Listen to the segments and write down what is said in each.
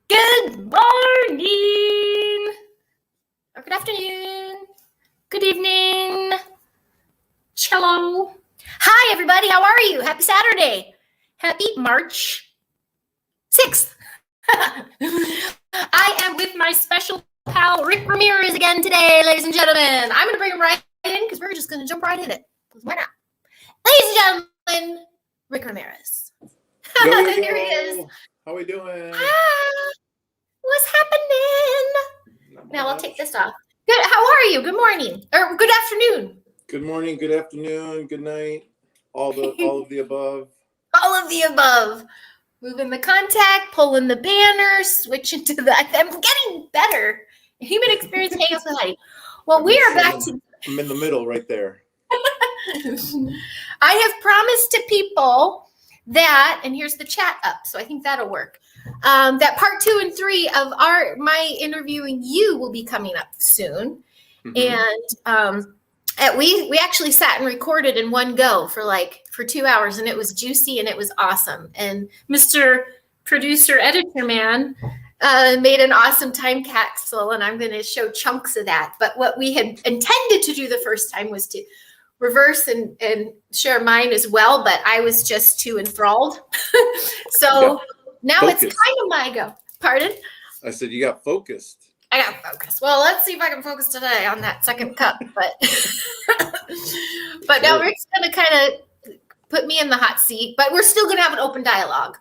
Good morning, or good afternoon, good evening, cello. Hi, everybody. How are you? Happy Saturday. Happy March 6th. I am with my special pal, Rick Ramirez, again today, ladies and gentlemen. I'm going to bring him right in because we're just going to jump right in it. Why not? Ladies and gentlemen, Rick Ramirez. Here he is. How we doing? What's happening? Now I'll take this off. Good. How are you? Good morning or good afternoon. Good morning. Good afternoon. Good night. All of the above. All of the above. Moving the contact, pulling the banner, switching to the. I'm getting better. Human Experience Hangout Get. Well, we are back to. I'm in the middle, right there. I have promised to people that, and here's the chat up, so I think that'll work. That part 2 and 3 of my interviewing you will be coming up soon, and we actually sat and recorded in one go for 2 hours, and it was juicy and it was awesome. And Mr. Producer Editor Man made an awesome time capsule, and I'm going to show chunks of that. But what we had intended to do the first time was to reverse and share mine as well, but I was just too enthralled. So now focused. It's kind of my go. Pardon? I said you got focused. I got focused. Well, let's see if I can focus today on that second cup. But now Rick's going to kind of put me in the hot seat, but we're still going to have an open dialogue.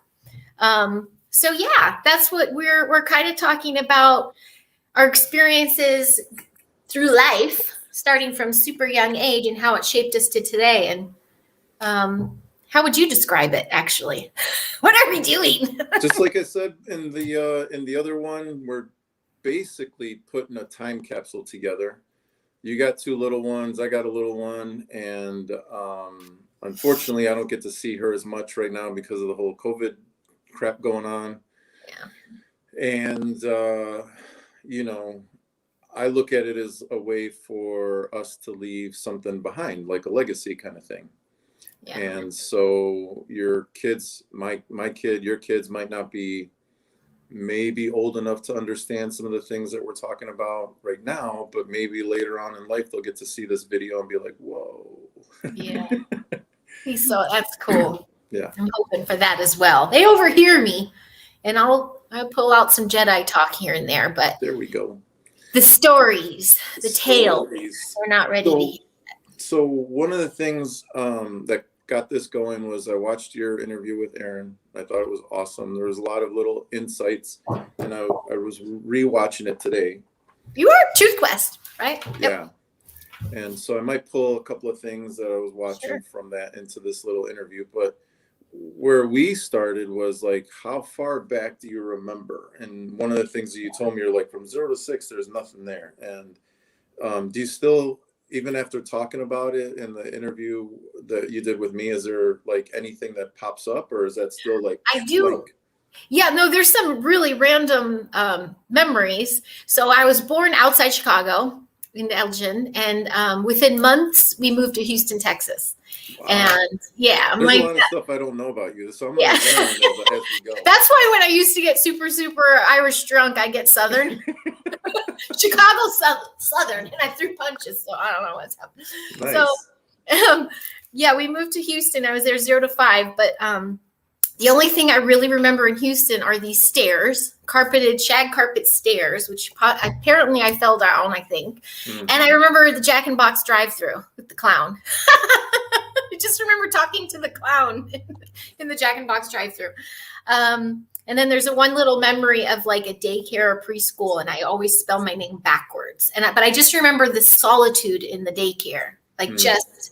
So yeah, that's what we're kind of talking about, our experiences through life, starting from super young age and how it shaped us to today. And how would you describe it, actually? What are we doing? Just like I said in the other one, we're basically putting a time capsule together. You got 2 little ones, I got a little one, and unfortunately I don't get to see her as much right now because of the whole COVID crap going on. Yeah. And I look at it as a way for us to leave something behind, like a legacy kind of thing. Yeah. And so your kids, my kid, your kids might not be maybe old enough to understand some of the things that we're talking about right now, but maybe later on in life they'll get to see this video and be like, whoa. Yeah. So that's cool. Yeah. I'm hoping for that as well. They overhear me, and I'll pull out some Jedi talk here and there, but there we go. The stories, the tales, we're not ready to hear. So one of the things that got this going was I watched your interview with Aaron. I thought it was awesome. There was a lot of little insights, and I was rewatching it today. You are Truth Quest, right? Yeah. Yep. And so I might pull a couple of things that I was watching from that into this little interview. But where we started was like, how far back do you remember? And one of the things that you told me, you're like, from 0 to 6, there's nothing there. And do you still, even after talking about it in the interview that you did with me, is there like anything that pops up, or is that still like I do? Yeah, no, there's some really random memories. So I was born outside Chicago in Elgin, and within months we moved to Houston, Texas. Wow. And yeah, there's a lot of stuff I don't know about you, so I'm gonna learn as we go. That's why when I used to get super Irish drunk, I get Southern. Chicago Southern, and I threw punches, so I don't know what's happening. Nice. So yeah, we moved to Houston. I was there 0 to 5, but the only thing I really remember in Houston are these stairs, shag carpet stairs, which apparently I fell down, I think. Mm-hmm. And I remember the Jack in the Box drive-thru with the clown. I just remember talking to the clown in the Jack in the Box drive-thru. And then there's one little memory of like a daycare or preschool, and I always spell my name backwards. But I just remember the solitude in the daycare, like just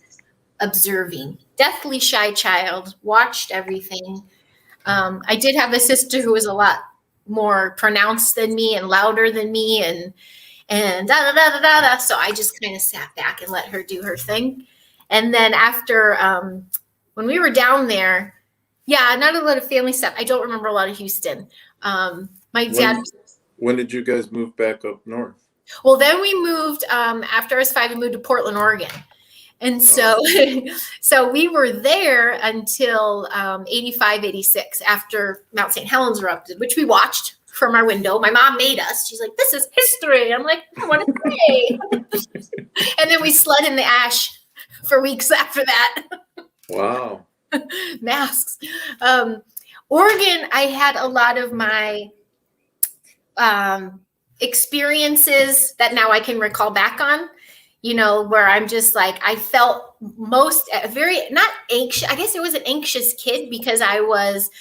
observing. Deathly shy child, watched everything. I did have a sister who was a lot more pronounced than me and louder than me, and da da da da da da. So I just kind of sat back and let her do her thing. And then after, when we were down there, yeah, not a lot of family stuff. I don't remember a lot of Houston. My dad. When did you guys move back up north? Well, then we moved, after I was 5, we moved to Portland, Oregon. And so, so we were there until 85, 86, after Mount St. Helens erupted, which we watched from our window. My mom made us. She's like, this is history. I'm like, I want to play. And then we sled in the ash for weeks after that. Wow. Masks. Oregon, I had a lot of my experiences that now I can recall back on, where I'm just like, I felt not anxious. I guess I was an anxious kid because I was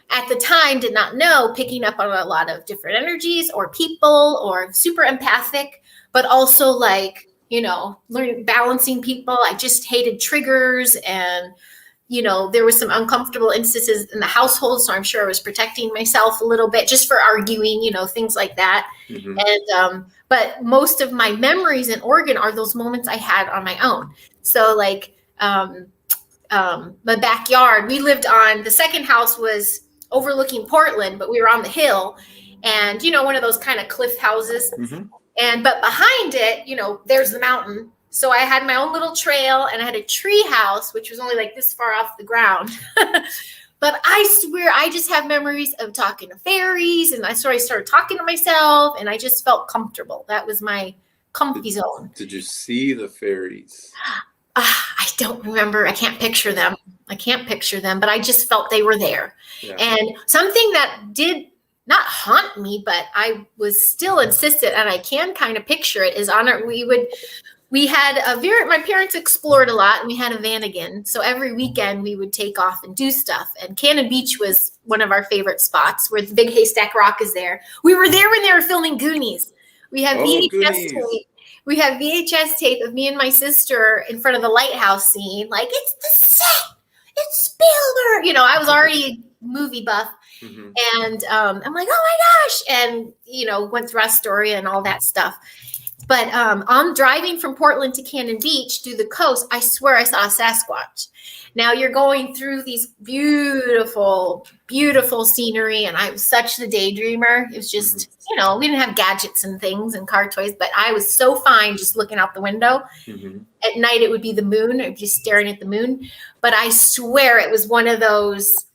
at the time did not know, picking up on a lot of different energies or people, or super empathic, but also like, learning, balancing people. I just hated triggers, and, there was some uncomfortable instances in the household. So I'm sure I was protecting myself a little bit just for arguing, things like that. Mm-hmm. And, but most of my memories in Oregon are those moments I had on my own. So like, my backyard, we lived on, the second house was overlooking Portland, but we were on the hill, and one of those kind of cliff houses. Mm-hmm. But behind it, there's the mountain. So I had my own little trail, and I had a tree house, which was only like this far off the ground. But I swear I just have memories of talking to fairies, and I started talking to myself, and I just felt comfortable. That was my comfy zone. Did you see the fairies? I don't remember. I can't picture them, but I just felt they were there. Yeah. And something that did not haunt me, but I was still insistent, and I can kind of picture it, is my parents explored a lot, and we had a van again. So every weekend we would take off and do stuff. And Cannon Beach was one of our favorite spots, where the big haystack rock is there. We were there when they were filming Goonies. We have VHS tape. We have VHS tape of me and my sister in front of the lighthouse scene. Like, it's the set. It's Spielberg. I was already movie buff. Mm-hmm. And I'm like, oh my gosh. And, went through Astoria and all that stuff. But on driving from Portland to Cannon Beach through the coast, I swear I saw a Sasquatch. Now you're going through these beautiful, beautiful scenery, and I was such the daydreamer. It was just, we didn't have gadgets and things and car toys, but I was so fine just looking out the window. Mm-hmm. At night, it would be the moon. I'd be staring at the moon. But I swear it was one of those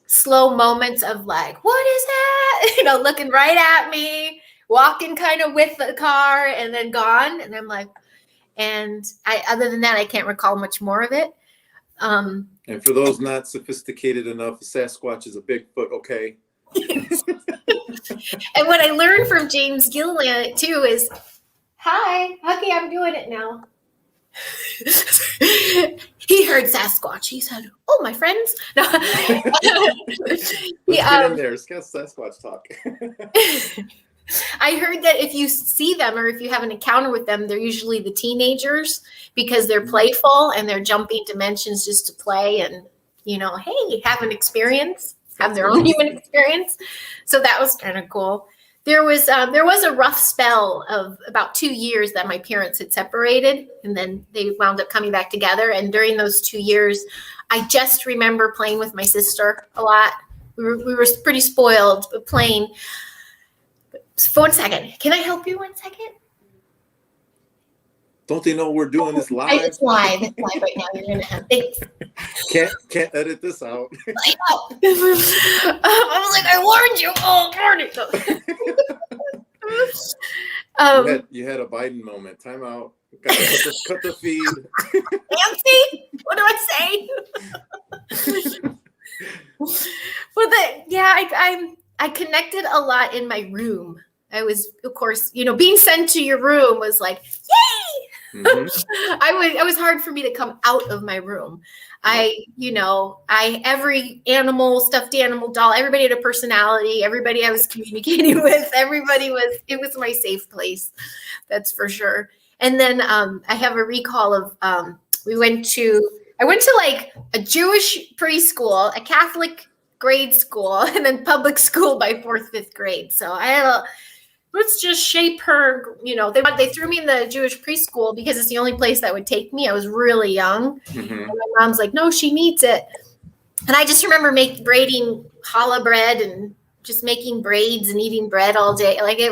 slow moments of like, what is that? Looking right at me, walking kind of with the car, and then gone. And I'm like, other than that, I can't recall much more of it. And for those not sophisticated enough, Sasquatch is a Bigfoot, okay? And what I learned from James Gilliland too is, hi, okay, I'm doing it now. He heard Sasquatch. He said, oh, my friends. No. Let's get in there. Let's get Sasquatch talk. I heard that if you see them, or if you have an encounter with them, they're usually the teenagers, because they're playful and they're jumping dimensions just to play and, hey, have an experience, have their own human experience. So that was kind of cool. There was a rough spell of about 2 years that my parents had separated, and then they wound up coming back together. And during those 2 years, I just remember playing with my sister a lot. We were pretty spoiled, but playing. 1 second. Can I help you 1 second? Don't they know we're doing this live? It's live. It's live right now. You're going to have things. Can't edit this out. I was like, I warned you. Oh, darn it. You had a Biden moment. Time out. Cut the feed. Nancy, what do I say? I connected a lot in my room. I was, of course, being sent to your room was like, yay! Mm-hmm. I was hard for me to come out of my room. Every animal, stuffed animal, doll, everybody had a personality. Everybody I was communicating with, it was my safe place. That's for sure. And then I have a recall of, I went to like a Jewish preschool, a Catholic grade school, and then public school by 4th, 5th grade. So I had let's just shape her, they threw me in the Jewish preschool because it's the only place that would take me. I was really young. Mm-hmm. And my mom's like, no, she needs it. And I just remember braiding challah bread and just making braids and eating bread all day. Like I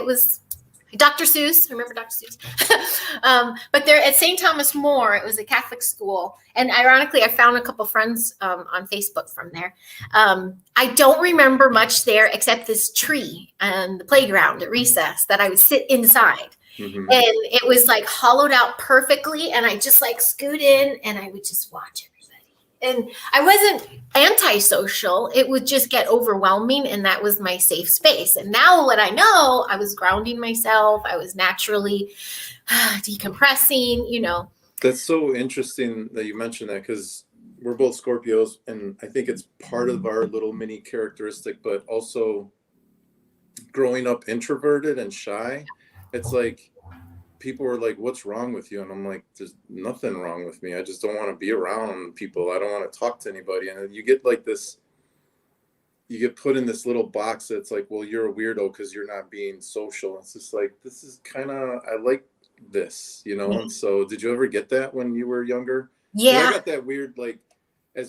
Dr. Seuss, remember Dr. Seuss? But there at St. Thomas More, it was a Catholic school. And ironically, I found a couple friends on Facebook from there. I don't remember much there except this tree and the playground at recess that I would sit inside. Mm-hmm. And it was like hollowed out perfectly. And I just like scoot in and I would just watch everybody. And I wasn't antisocial. It would just get overwhelming. And that was my safe space. And now what I know, I was grounding myself. I was naturally decompressing, you know. That's so interesting that you mentioned that, because we're both Scorpios. And I think it's part of our little mini characteristic, but also growing up introverted and shy. It's like, people were like, what's wrong with you? And I'm like, there's nothing wrong with me. I just don't want to be around people. I don't want to talk to anybody. And you get like this, you get put in this little box that's like, well, you're a weirdo because you're not being social. It's just like, this is kind of, I like this, you know? And so did you ever get that when you were younger? Yeah. I got that weird, like I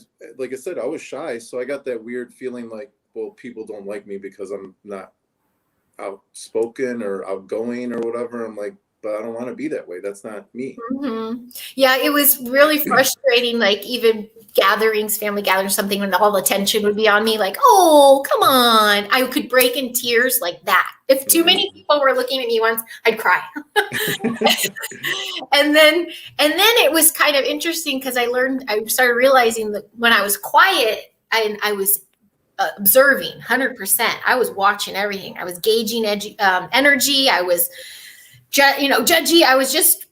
said, I was shy. So I got that weird feeling like, well, people don't like me because I'm not outspoken or outgoing or whatever. I'm like, but I don't want to be that way. That's not me. Mm-hmm. Yeah, it was really frustrating. Like even gatherings, family gatherings, something when all the attention would be on me. Like, oh, come on! I could break in tears like that. If too many people were looking at me once, I'd cry. and then it was kind of interesting because I started realizing that when I was quiet and I was observing 100%. I was watching everything. I was gauging energy. I was judgy. I was just,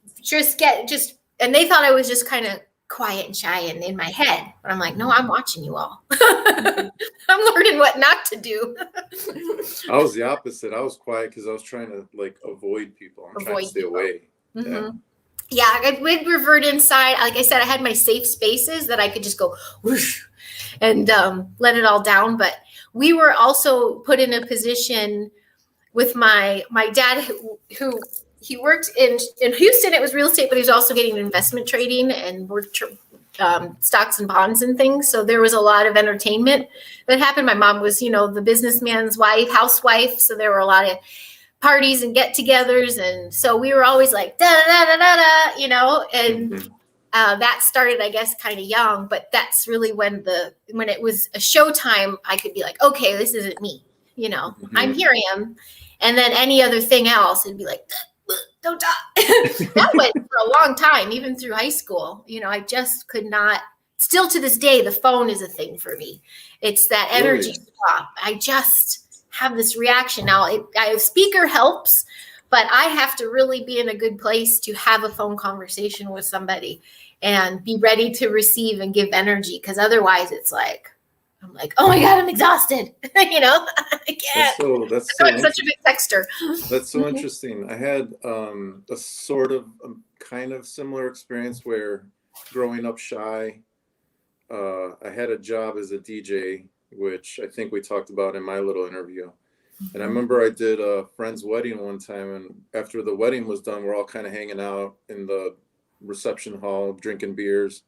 and they thought I was just kind of quiet and shy and in my head. But I'm like, no, I'm watching you all. I'm learning what not to do. I was the opposite. I was quiet because I was trying to like avoid people. I'm trying to stay away. Mm-hmm. Yeah, I would revert inside. Like I said, I had my safe spaces that I could just go whoosh and let it all down. But we were also put in a position with my dad who he worked in Houston. It was real estate, but he was also getting investment trading and stocks and bonds and things. So there was a lot of entertainment that happened. My mom was, the businessman's wife, housewife. So there were a lot of parties and get-togethers. And so we were always like, da-da-da-da-da, and that started, I guess, kind of young. But that's really when it was a showtime, I could be like, okay, this isn't me. I'm here I am. And then any other thing else, it'd be like, don't talk. That went for a long time, even through high school. I just could not. Still to this day, the phone is a thing for me. It's that energy swap. I just have this reaction. Now, a speaker helps, but I have to really be in a good place to have a phone conversation with somebody and be ready to receive and give energy. Because otherwise, I'm like, oh my God, I'm exhausted. I can't. That's I'm such a big texter. That's so interesting. I had a sort of kind of similar experience where growing up shy, I had a job as a DJ, which I think we talked about in my little interview. And I remember I did a friend's wedding one time, and after the wedding was done, we're all kind of hanging out in the reception hall, drinking beers.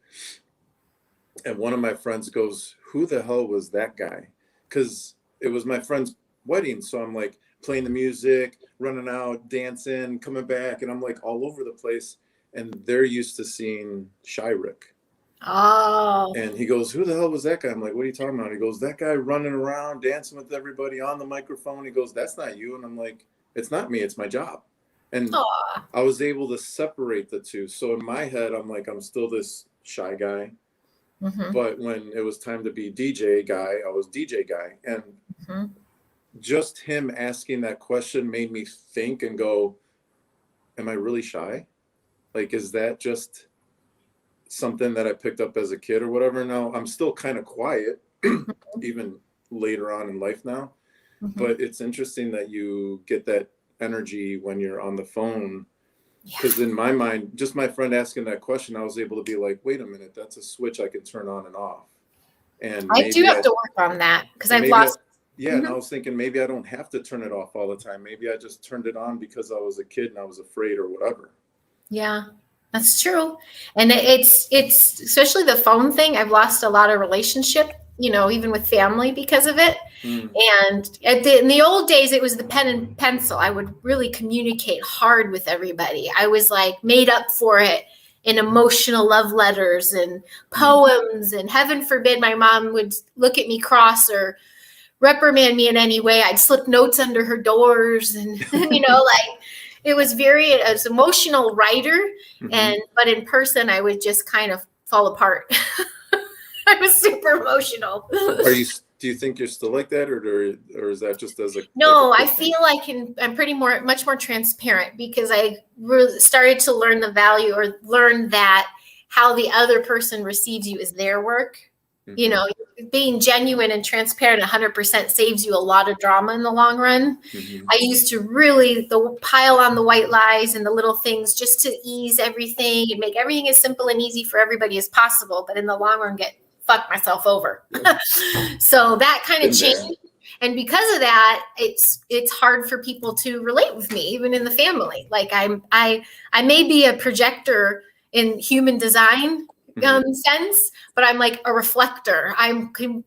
And one of my friends goes, who the hell was that guy? Because it was my friend's wedding. So I'm like playing the music, running out, dancing, coming back. And I'm like all over the place. And they're used to seeing Shy Rick. Oh. And he goes, who the hell was that guy? I'm like, what are you talking about? He goes, that guy running around, dancing with everybody on the microphone. He goes, that's not you. And I'm like, it's not me. It's my job. And I was able to separate the two. So in my head, I'm like, I'm still this shy guy. Mm-hmm. But when it was time to be DJ guy, I was DJ guy. And just him asking that question made me think and go, am I really shy? Like, is that just something that I picked up as a kid or whatever? Now, I'm still kind of quiet, even later on in life now. But it's interesting that you get that energy when you're on the phone. Because in my mind, just my friend asking that question, I was able to be like, wait a minute, that's a switch I can turn on and off. And I do have to work on that because I've lost. And I was thinking maybe I don't have to turn it off all the time. Maybe I just turned it on because I was a kid and I was afraid or whatever. Yeah, that's true. And it's especially the phone thing. I've lost a lot of relationship even with family because of it. Mm. And in the old days, it was the pen and pencil. I would really communicate hard with everybody. I was like made up for it in emotional love letters and poems. And heaven forbid my mom would look at me cross or reprimand me in any way. I'd slip notes under her doors, and like it was as emotional writer. Mm-hmm. But in person, I would just kind of fall apart. I was super emotional. Do you think you're still like that, or is that just as a no? Like I feel I'm much more transparent because I really started to learn the value or learn that how the other person receives you is their work. Mm-hmm. Being genuine and transparent 100% saves you a lot of drama in the long run. Mm-hmm. I used to really pile on the white lies and the little things just to ease everything and make everything as simple and easy for everybody as possible. But in the long run, fuck myself over. So that kind of changed. And because of that, it's hard for people to relate with me, even in the family. Like I may be a projector in human design sense, but I'm like a reflector. I can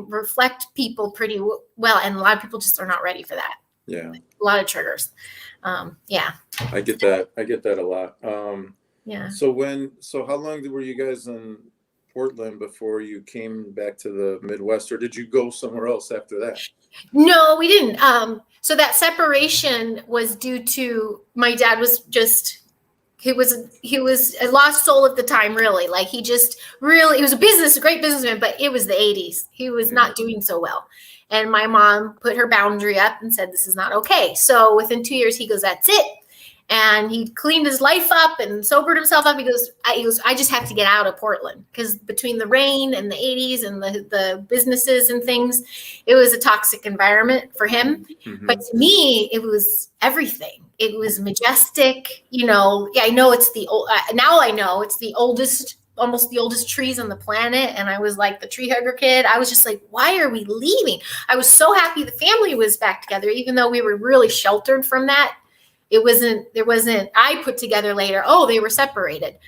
reflect people pretty well, and a lot of people just are not ready for that. Yeah, a lot of triggers. Yeah, I get that a lot. Yeah. So how long were you guys in Portland before you came back to the Midwest, or did you go somewhere else after that? No, we didn't. So that separation was due to my dad was just. He was a lost soul at the time, really. Like he was a great businessman, but it was the 80s. He was not doing so well. And my mom put her boundary up and said, this is not okay. So within 2 years, he goes, that's it. And he cleaned his life up and sobered himself up. He goes, I just have to get out of Portland because between the rain and the 80s and the businesses and things, it was a toxic environment for him. Mm-hmm. But to me, it was everything. It was majestic. I know now I know it's almost the oldest trees on the planet. And I was like the tree hugger kid. I was just like, why are we leaving? I was so happy the family was back together, even though we were really sheltered from that. There wasn't, I put together later, they were separated,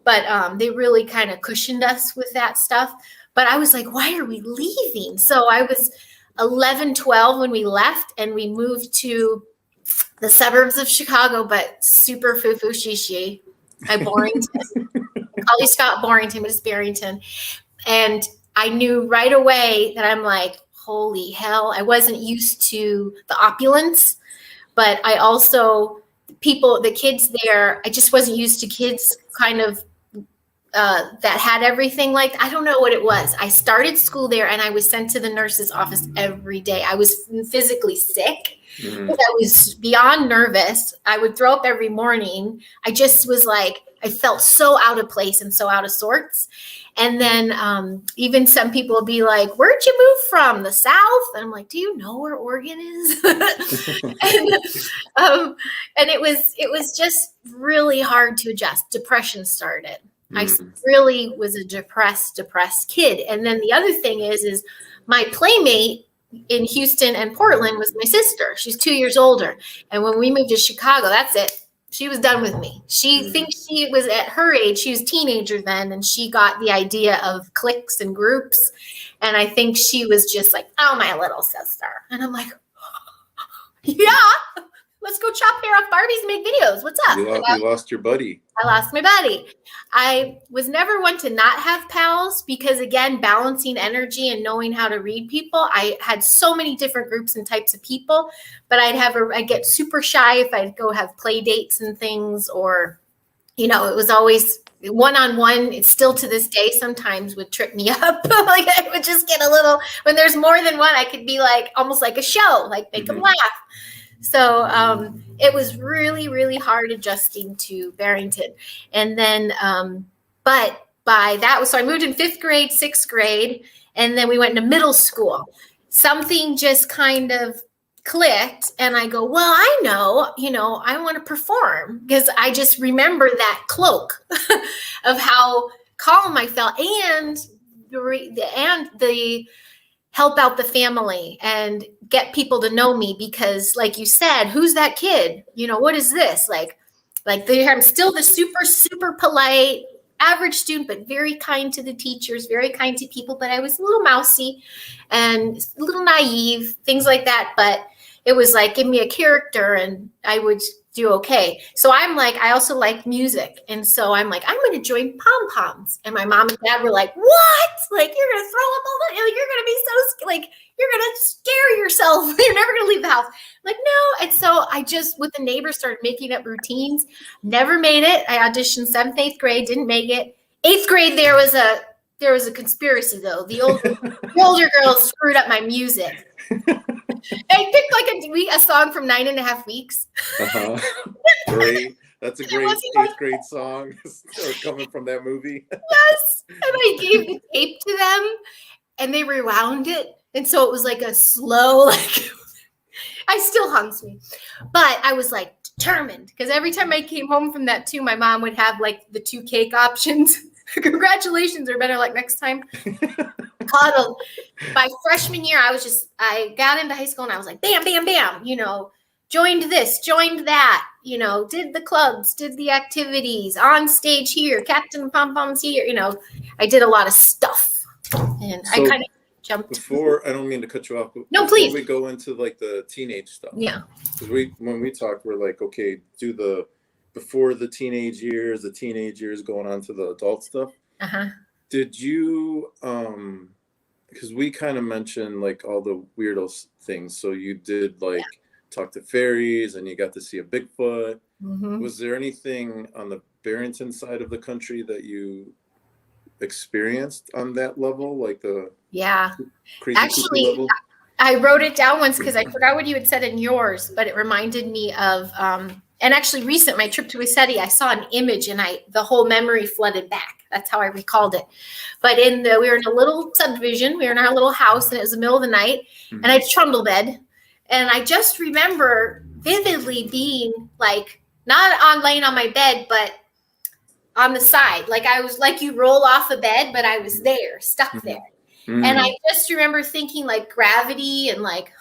but they really kind of cushioned us with that stuff. But I was like, why are we leaving? So I was 11, 12 when we left, and we moved to the suburbs of Chicago, but super foo-foo shishi by Borington. Holly Scott Borington, but it's Barrington. And I knew right away that I'm like, holy hell, I wasn't used to the opulence. But I also, the kids there, I just wasn't used to kids kind of that had everything. Like, I don't know what it was. I started school there and I was sent to the nurse's office every day. I was physically sick. Mm-hmm. I was beyond nervous. I would throw up every morning. I just was like, I felt so out of place and so out of sorts. And then even some people will be like, where'd you move from? The South? And I'm like, do you know where Oregon is? And it was just really hard to adjust. Depression started. I really was a depressed kid. And then the other thing is my playmate in Houston and Portland was my sister. She's 2 years older. And when we moved to Chicago, that's it. She was done with me. She thinks she was at her age. She was a teenager then, and she got the idea of cliques and groups. And I think she was just like, oh, my little sister. And I'm like, yeah, let's go chop hair off Barbies and make videos. What's up? You lost your buddy. I lost my buddy. I was never one to not have pals because, again, balancing energy and knowing how to read people. I had so many different groups and types of people, but I'd get super shy if I'd go have play dates and things, or, it was always one-on-one. It's still to this day sometimes would trip me up. Like I would just get a little, when there's more than one, I could be like, almost like a show, like make them laugh. So it was really, really hard adjusting to Barrington. And then, but by that, so I moved in 5th grade, 6th grade, and then we went into middle school. Something just kind of clicked, and I go, well, I know, I want to perform, because I just remember that cloak of how calm I felt, and the help out the family and get people to know me, because like you said, who's that kid? What is this? Like I'm still the super, super polite. average student, but very kind to the teachers, very kind to people. But I was a little mousy and a little naive, things like that. But it was like, give me a character and I would do okay. So I'm like, I also like music. And so I'm like, I'm going to join pom-poms. And my mom and dad were like, what? Like, you're going to throw up all the, like, you're going to be so, like, you're going to scare yourself. You're never going to leave the house. Like, no. And so I just, with the neighbors, started making up routines. Never made it. I auditioned 7th, 8th grade, didn't make it. 8th grade, there was a conspiracy though. The older girls screwed up my music. I picked like a song from 9.5 Weeks. Great. That's a great 8th grade song coming from that movie. Yes. And I gave the tape to them and they rewound it. And so it was like a slow, like, I still haunts me. But I was like determined because every time I came home from that too, my mom would have like the 2 cake options. Congratulations, or better luck next time. Coddled. By freshman year, I got into high school and I was like, bam, bam, bam, joined this, joined that, did the clubs, did the activities, on stage here, Captain Pom Poms here, I did a lot of stuff. And so I kind of jumped. I don't mean to cut you off, but no, please. We go into like the teenage stuff. Yeah. Because when we talk, we're like, okay, do the before the teenage years going on to the adult stuff. Uh-huh. Did you, because we kind of mentioned like all the weirdo things. So you did like talk to fairies and you got to see a Bigfoot. Mm-hmm. Was there anything on the Barrington side of the country that you experienced on that level? Like the crazy actually level? I wrote it down once because I forgot what you had said in yours, but it reminded me of, and actually recent, my trip to Isetti, I saw an image and the whole memory flooded back. That's how I recalled it. But we were in a little subdivision. We were in our little house and it was the middle of the night and I had a trundle bed. And I just remember vividly being like, not laying on my bed, but on the side. Like I was like, you roll off a bed, but I was there, stuck there. Mm-hmm. And I just remember thinking like gravity and like,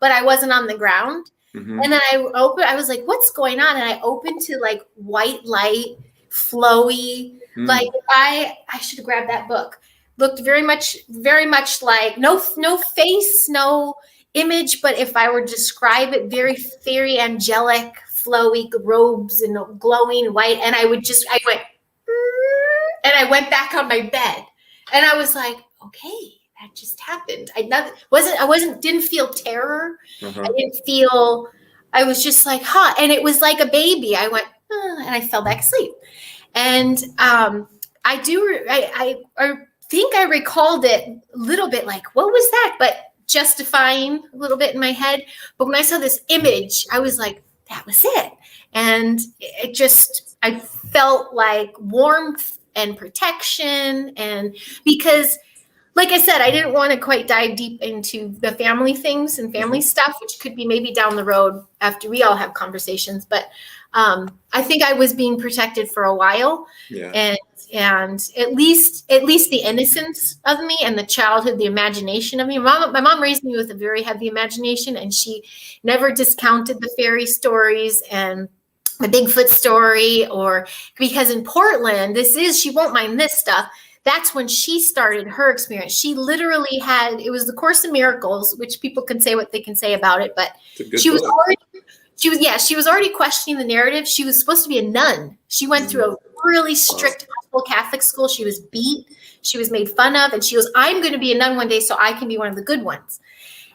but I wasn't on the ground. Mm-hmm. And then I was like, what's going on? And I opened to like white light, flowy, like I should have grabbed that book. Looked very much like no face, no image, but if I were to describe it, very fairy, angelic, flowy robes and glowing white. And I went, and I went back on my bed and I was like, okay, that just happened. Didn't feel terror. Uh-huh. I was just like, and it was like a baby. I went, and I fell back asleep. And I think I recalled it a little bit like, what was that? But justifying a little bit in my head. But when I saw this image, I was like, that was it. And I felt like warmth and protection. And because, like I said, I didn't want to quite dive deep into the family things and family stuff, which could be maybe down the road after we all have conversations. But I think I was being protected for a while. Yeah. And at least the innocence of me and the childhood, the imagination of me. My mom raised me with a very heavy imagination, and she never discounted the fairy stories and the Bigfoot story, or because in Portland, she won't mind this stuff. That's when she started her experience. She literally it was the Course in Miracles, which people can say what they can say about it, but she was already questioning the narrative. She was supposed to be a nun. She went through a really strict Catholic school. She was beat. She was made fun of. And she goes, I'm going to be a nun one day so I can be one of the good ones.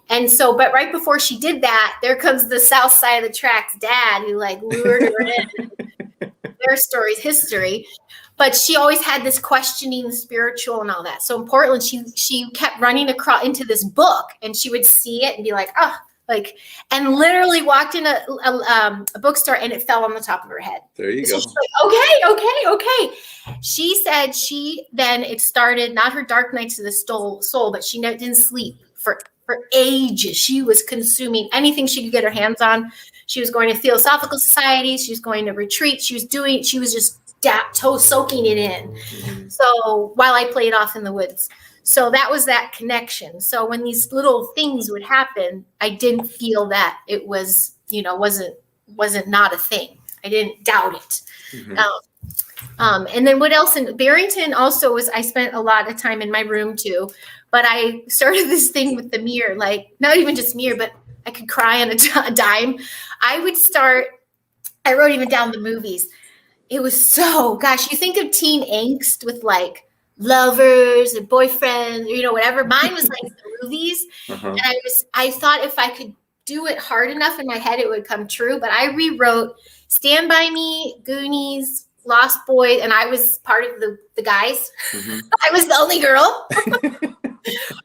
And so, but right before she did that, there comes the South Side of the Tracks dad who like lured her in. Their story's history. But she always had this questioning the spiritual and all that. So in Portland, she kept running across into this book and she would see it and be like, and literally walked in a bookstore and it fell on the top of her head. There you go. She's like, okay. She said it started, not her dark nights of the soul, but she didn't sleep for ages. She was consuming anything she could get her hands on. She was going to theosophical societies. She was going to retreats. She was just soaking it in. Mm-hmm. So while I played off in the woods. So that was that connection. So when these little things would happen, I didn't feel that it was, wasn't not a thing. I didn't doubt it. Mm-hmm. And then what else in Barrington also was, I spent a lot of time in my room too, but I started this thing with the mirror, like not even just mirror, but I could cry on a dime. I wrote even down the movies. It was so, gosh, you think of teen angst with like lovers and boyfriends, or, whatever. Mine was like the movies. And I thought if I could do it hard enough in my head, it would come true. But I rewrote Stand By Me, Goonies, Lost Boys, and I was part of the guys. I was the only girl.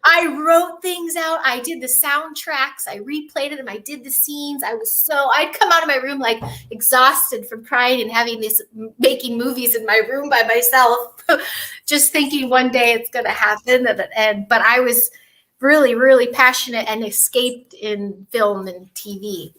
I wrote things out. I did the soundtracks. I replayed it, and I did the scenes. I'd come out of my room like exhausted from crying and making movies in my room by myself, just thinking one day it's going to happen. But I was really, really passionate and escaped in film and TV.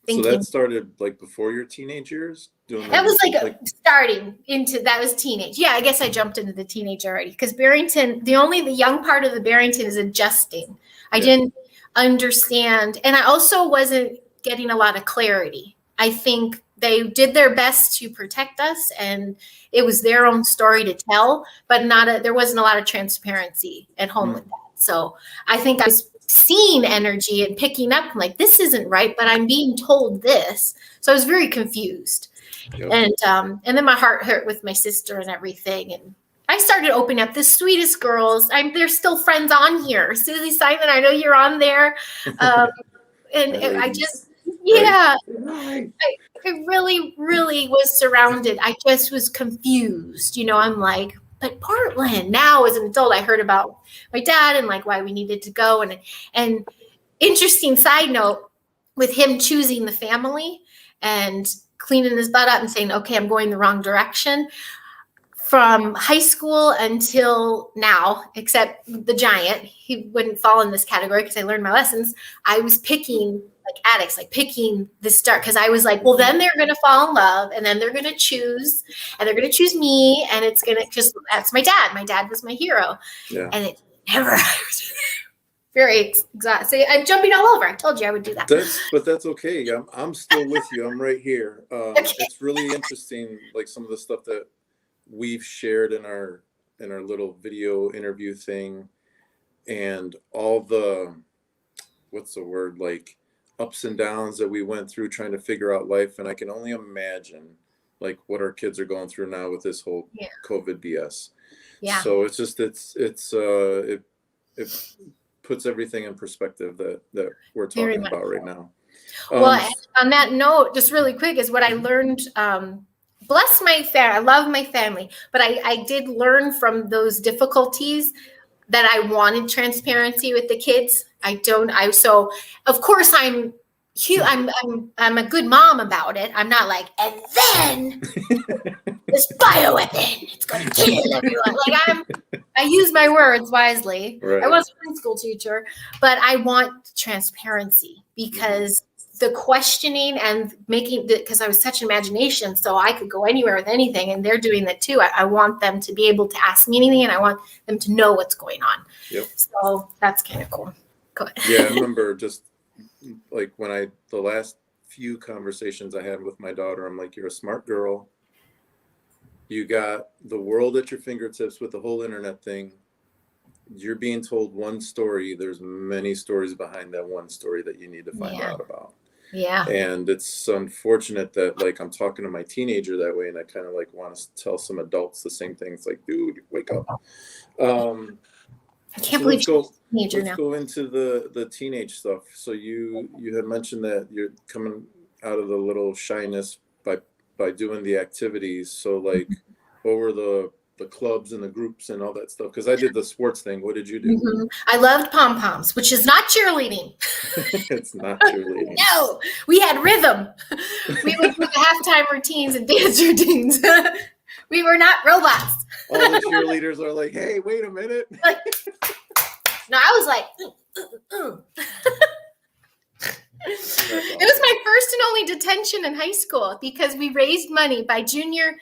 So that started like before your teenage years? That was starting into, that was teenage. Yeah, I guess I jumped into the teenage already, because Barrington, the young part of the Barrington is adjusting. I didn't understand. And I also wasn't getting a lot of clarity. I think they did their best to protect us, and it was their own story to tell, but there wasn't a lot of transparency at home with that. So I think I was seeing energy and picking up like, this isn't right, but I'm being told this. So I was very confused. Yep. And then my heart hurt with my sister and everything. And I started opening up. The sweetest girls. They're still friends on here. Susie Simon, I know you're on there. And I just, I really, really was surrounded. I just was confused. I'm like, but Portland. Now as an adult, I heard about my dad and like why we needed to go. And interesting side note, with him choosing the family and cleaning his butt up and saying, okay, I'm going the wrong direction. From high school until now, except the giant, he wouldn't fall in this category because I learned my lessons. I was picking like addicts, like picking this dark, because I was like, well, then they're going to fall in love, and then they're going to choose, and they're going to choose me, and it's going to that's my dad. My dad was my hero. Yeah. And it never, very exhausting. So I'm jumping all over. I told you I would do that. But that's okay. I'm still with you. I'm right here. Okay. It's really interesting, like some of the stuff that we've shared in our little video interview thing, and all the, what's the word, like ups and downs that we went through trying to figure out life. And I can only imagine like what our kids are going through now with this whole COVID BS. Yeah. So it's just, it puts everything in perspective that we're talking about right now. Well, on that note, just really quick, is what I learned, bless my family. I love my family, but I did learn from those difficulties that I wanted transparency with the kids. So of course I'm a good mom about it. I'm not like, and then this bioweapon, it's going to kill everyone. Like I use my words wisely. Right. I was a preschool teacher, but I want transparency, because the questioning and because I was such imagination, so I could go anywhere with anything, and they're doing that too. I want them to be able to ask me anything, and I want them to know what's going on. Yep. So that's kind of cool. Go ahead. Yeah, I remember just like when the last few conversations I had with my daughter, I'm like, you're a smart girl. You got the world at your fingertips with the whole internet thing. You're being told one story. There's many stories behind that one story that you need to find out about. Yeah. And it's unfortunate that like I'm talking to my teenager that way, and I kind of like want to tell some adults the same thing. It's like, dude, wake up. I can't believe you're a teenager now. Let's go into the teenage stuff. So you had mentioned that you're coming out of the little shyness by doing the activities. So like, what were the clubs and the groups and all that stuff? Because I did the sports thing. What did you do? Mm-hmm. I loved pom-poms, which is not cheerleading. It's not cheerleading. No, we had rhythm. We would do halftime routines and dance routines. We were not robots. All the cheerleaders are like, hey, wait a minute. No, I was like, It was my first and only detention in high school, because we raised money by freshman year,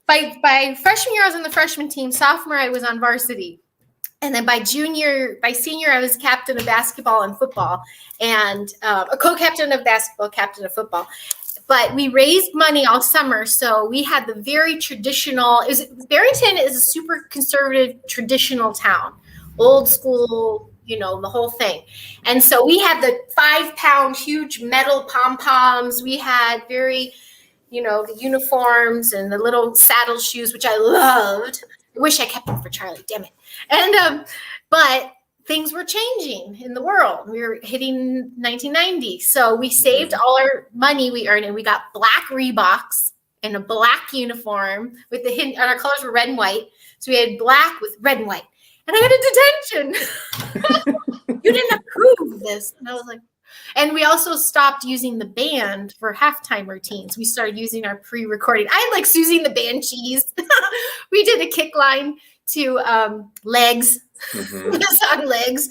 I was on the freshman team. Sophomore, I was on varsity. And then by senior, I was captain of basketball and football, and a co-captain of basketball, captain of football. But we raised money all summer. So we had the very traditional, Barrington is a super conservative, traditional town, old school, you know, the whole thing. And so we had the 5-pound huge metal pom-poms. We had very, you know, the uniforms and the little saddle shoes, which I loved. I wish I kept them for Charlie, damn it. And, but things were changing in the world. We were hitting 1990. So we saved all our money we earned, and we got black Reeboks and a black uniform with the hint, and our colors were red and white. So we had black with red and white. And I got a detention. You didn't approve this. And I was like, and we also stopped using the band for halftime routines. We started using our pre-recorded. I like Susie and the Banshees. We did a kick line to Legs. The song Legs.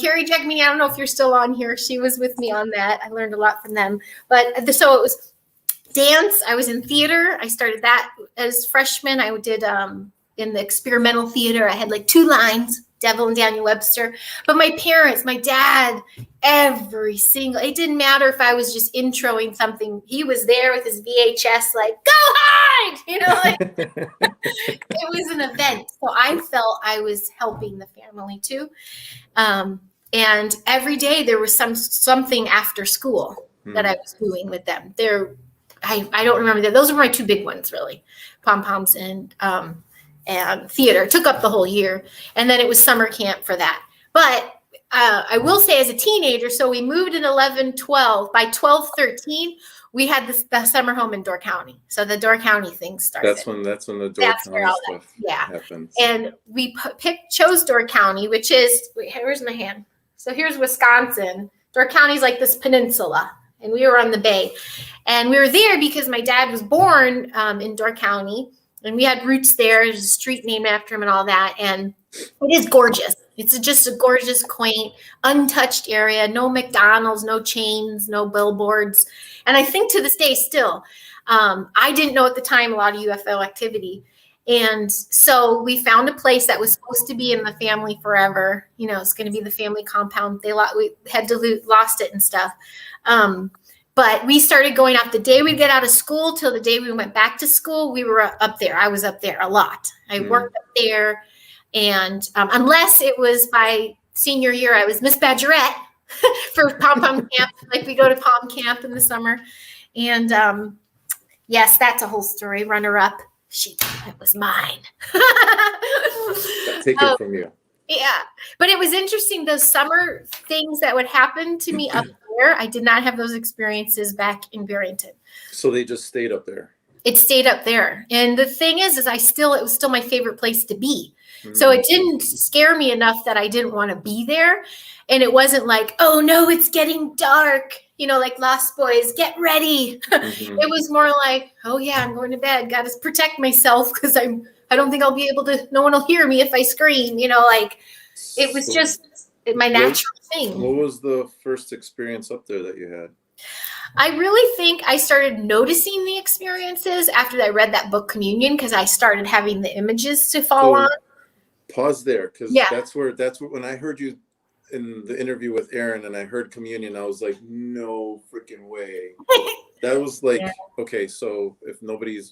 Carrie Jackmini, I don't know if you're still on here. She was with me on that. I learned a lot from them. But so it was dance. I was in theater. I started that as freshman. I did in the experimental theater. I had like 2 lines, Devil and Daniel Webster. But my parents, my dad, every single, it didn't matter if I was just introing something. He was there with his VHS, like, go hide! You know, like, it was an event. So I felt I was helping the family too. And every day there was something after school that I was doing with them. I don't remember that. Those were my 2 big ones, really. Pom-poms and theater. Took up the whole year. And then it was summer camp for that. But I will say as a teenager, so we moved in 11, 12. By 12, 13, we had the summer home in Door County. So the Door County thing started. That's when the Door County stuff happens. And we chose Door County, which is, where's my hand? So here's Wisconsin. Door County's like this peninsula. And we were on the bay. And we were there because my dad was born in Door County. And we had roots there. There's a street named after him and all that. And it is gorgeous. It's just a gorgeous, quaint, untouched area. No McDonald's, no chains, no billboards. And I think to this day still, I didn't know at the time a lot of UFO activity. And so we found a place that was supposed to be in the family forever. You know, it's going to be the family compound. We had to lost it and stuff. But we started going out the day we get out of school till the day we went back to school. We were up there. I was up there a lot. I worked up there. And unless it was my senior year, I was Miss Badgerette for pom-pom camp. Like we go to pom camp in the summer. And yes, that's a whole story. Runner-up. It was mine. Take it from you. Yeah. But it was interesting. Those summer things that would happen to me up there, I did not have those experiences back in Barrington. So they just stayed up there. It stayed up there. And the thing is it was still my favorite place to be. So it didn't scare me enough that I didn't want to be there. And it wasn't like, oh no, it's getting dark. You know, like Lost Boys, get ready. It was more like, oh yeah, I'm going to bed. Got to protect myself because I don't think I'll be able to, no one will hear me if I scream. You know, like it was just my natural thing. What was the first experience up there that you had? I really think I started noticing the experiences after I read that book, Communion, because I started having the images to fall on. Pause there, because that's what when I heard you in the interview with Aaron and I heard Communion, I was like, no freaking way. That was like, okay, so if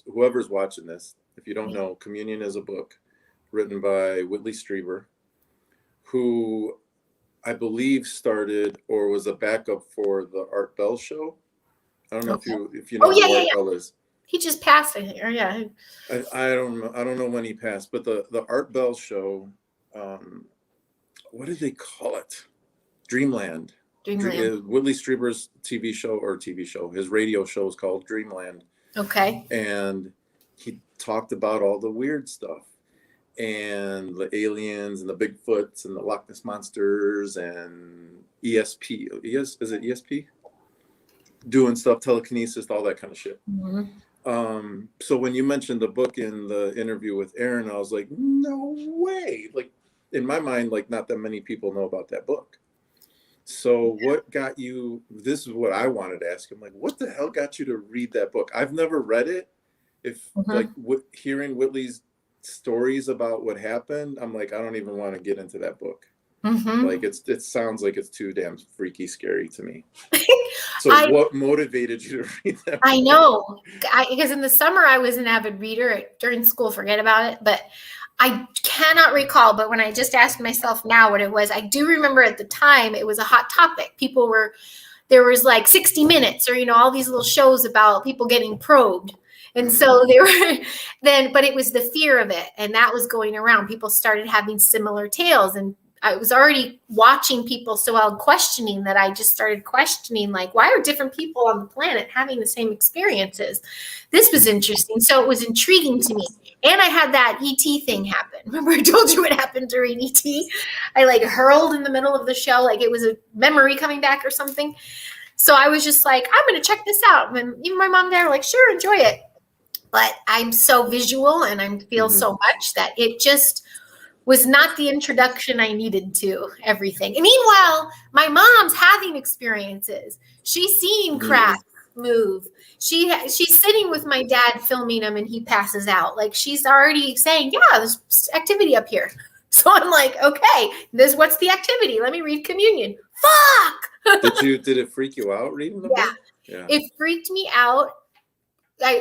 whoever's watching this, if you don't know, Communion is a book written by Whitley Strieber, who I believe started or was a backup for the Art Bell show. I don't know if you know who Art Bell is. He just passed, I think. Or yeah. I don't know. I don't know when he passed, but the Art Bell show, what did they call it? Dreamland. Whitley Strieber's TV show. His radio show is called Dreamland. Okay. And he talked about all the weird stuff and the aliens and the Bigfoots and the Loch Ness monsters and ESP. Is it ESP? Doing stuff, telekinesis, all that kind of shit. So when you mentioned the book in the interview with Aaron, I was like, no way. Like in my mind, like not that many people know about that book. So what got you, this is what I wanted to ask him, like, what the hell got you to read that book? I've never read it. Like hearing Whitley's stories about what happened, I'm like, I don't even want to get into that book. Mm-hmm. Like it sounds like it's too damn freaky scary to me. So what motivated you to read that book? I know, because in the summer I was an avid reader. During school, forget about it. But I cannot recall. But when I just asked myself now what it was, I do remember at the time it was a hot topic. There was like 60 Minutes or, all these little shows about people getting probed. And so they were but it was the fear of it. And that was going around. People started having similar tales, and I was already watching people so out questioning that I just started questioning, like, why are different people on the planet having the same experiences? This was interesting. So it was intriguing to me. And I had that ET thing happen. Remember I told you what happened during ET? I like hurled in the middle of the show, like it was a memory coming back or something. So I was just like, I'm going to check this out. And even my mom and dad were like, sure, enjoy it. But I'm so visual and I feel so much that it just was not the introduction I needed to everything. And meanwhile, my mom's having experiences. She's seeing cracks move. She's sitting with my dad filming him and he passes out. Like she's already saying, yeah, there's activity up here. So I'm like, okay, what's the activity? Let me read communion. Fuck! Did it freak you out reading the book? Yeah. It freaked me out.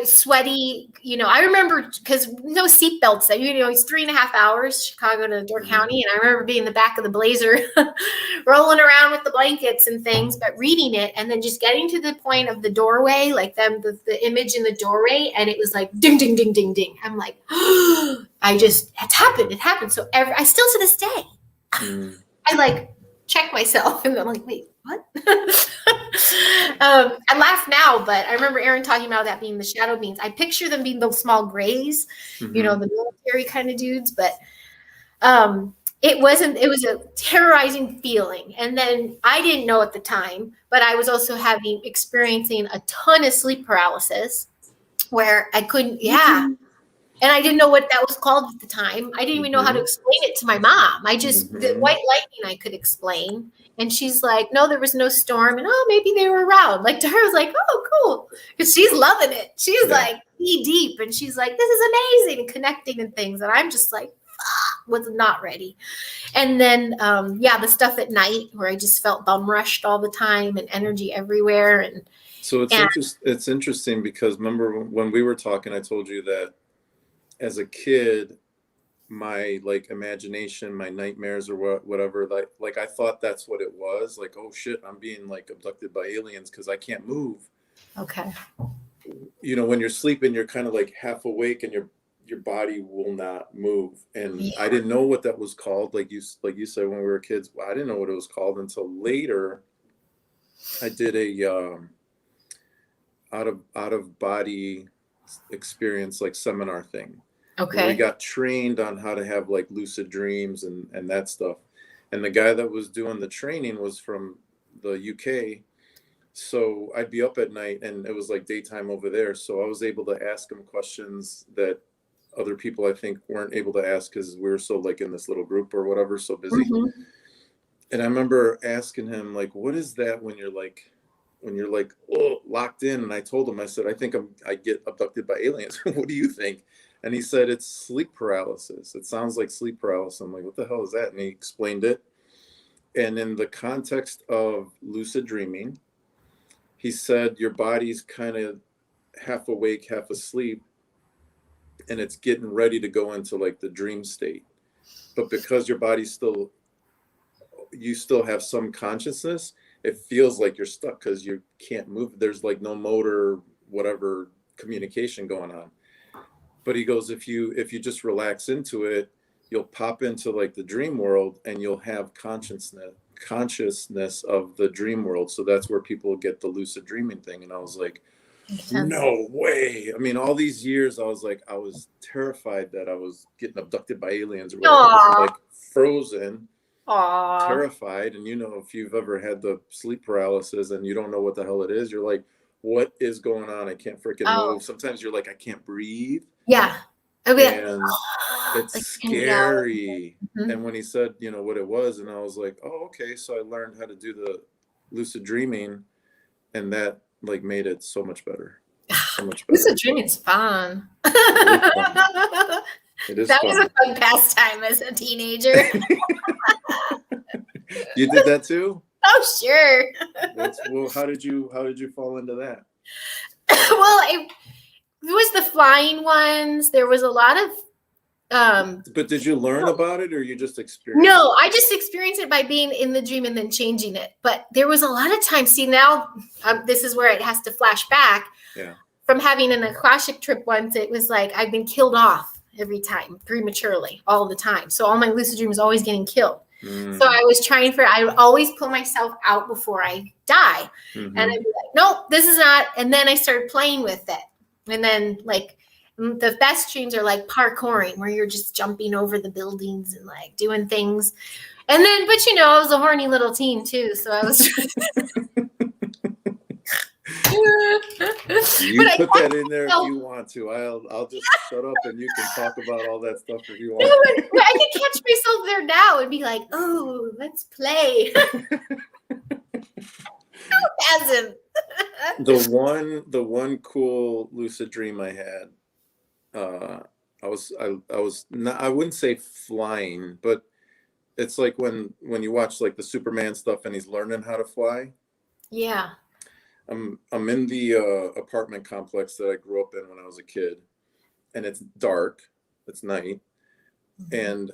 Sweaty, I remember because no seatbelts. It's 3.5 hours, Chicago to Door County, and I remember being in the back of the Blazer, rolling around with the blankets and things, but reading it, and then just getting to the point of the doorway, like the image in the doorway, and it was like ding, ding, ding, ding, ding. I'm like, it's happened. It happened. So I still to this day, I like check myself, and I'm like, wait, what? I laugh now, but I remember Aaron talking about that being the shadow beings. I picture them being those small grays, the military kind of dudes, but it wasn't. It was a terrorizing feeling. And then I didn't know at the time, but I was also experiencing a ton of sleep paralysis where I couldn't, and I didn't know what that was called at the time. I didn't even know how to explain it to my mom. The white lightning I could explain. And she's like, no, there was no storm. And, maybe they were around. Like to her, I was like, oh, cool. Because she's loving it. She's like knee deep. And she's like, this is amazing. And connecting and things. And I'm just like, was not ready. And then, the stuff at night where I just felt bum rushed all the time and energy everywhere. And so it's interesting because remember when we were talking, I told you that as a kid, my imagination, my nightmares or whatever, like I thought that's what it was. Like, oh shit, I'm being abducted by aliens because I can't move. Okay. When you're sleeping, you're kind of half awake and your body will not move. And I didn't know what that was called. Like you said, when we were kids, I didn't know what it was called until later. I did a out of body experience seminar thing. Okay. We got trained on how to have lucid dreams and that stuff. And the guy that was doing the training was from the UK. So I'd be up at night and it was daytime over there. So I was able to ask him questions that other people I think weren't able to ask because we were so in this little group or whatever, so busy. And I remember asking him what is that when you're locked in? And I told him, I said, I think I get abducted by aliens. What do you think? And he said, it's sleep paralysis. It sounds like sleep paralysis. I'm like, what the hell is that? And he explained it. And in the context of lucid dreaming, he said, your body's kind of half awake, half asleep, and it's getting ready to go into the dream state. But because your body's you still have some consciousness, it feels like you're stuck because you can't move. There's no motor, whatever communication going on. But he goes, if you just relax into it, you'll pop into the dream world and you'll have consciousness of the dream world. So that's where people get the lucid dreaming thing. And I was like, no way. I mean, all these years, I was terrified that I was getting abducted by aliens or whatever. Frozen, terrified. And if you've ever had the sleep paralysis and you don't know what the hell it is, you're like, what is going on? I can't freaking move. Sometimes you're like, I can't breathe. Yeah. And it's scary. And when he said, what it was, and I was like, oh, okay. So I learned how to do the lucid dreaming, and that made it so much better. So much better. Lucid dreaming's fun. It is That fun. was a fun pastime as a teenager. You did that too? Oh, sure. Well, how did you fall into that? Well, it was the flying ones. There was a lot of But did you learn about it, or you just experienced no, it? I just experienced it by being in the dream and then changing it. But there was a lot of times. See, now this is where it has to flash back. Yeah. From having an Akashic trip once, it was like I've been killed off every time prematurely all the time. So all my lucid dreams always getting killed. So I was I would always pull myself out before I die. And I'd be like, nope, this is not. And then I started playing with it. And then like the best dreams are like parkouring, where you're just jumping over the buildings and like doing things. And then, but you know, I was a horny little teen too. So I was. You put that in there if you want to. I'll just shut up and you can talk about all that stuff if you want. No, I can catch myself there now and be like, oh, let's play. Who hasn't? The one cool lucid dream I had, I was not, I wouldn't say flying, but it's like when you watch like the Superman stuff and he's learning how to fly. Yeah. I'm in the apartment complex that I grew up in when I was a kid, and it's dark. It's night, and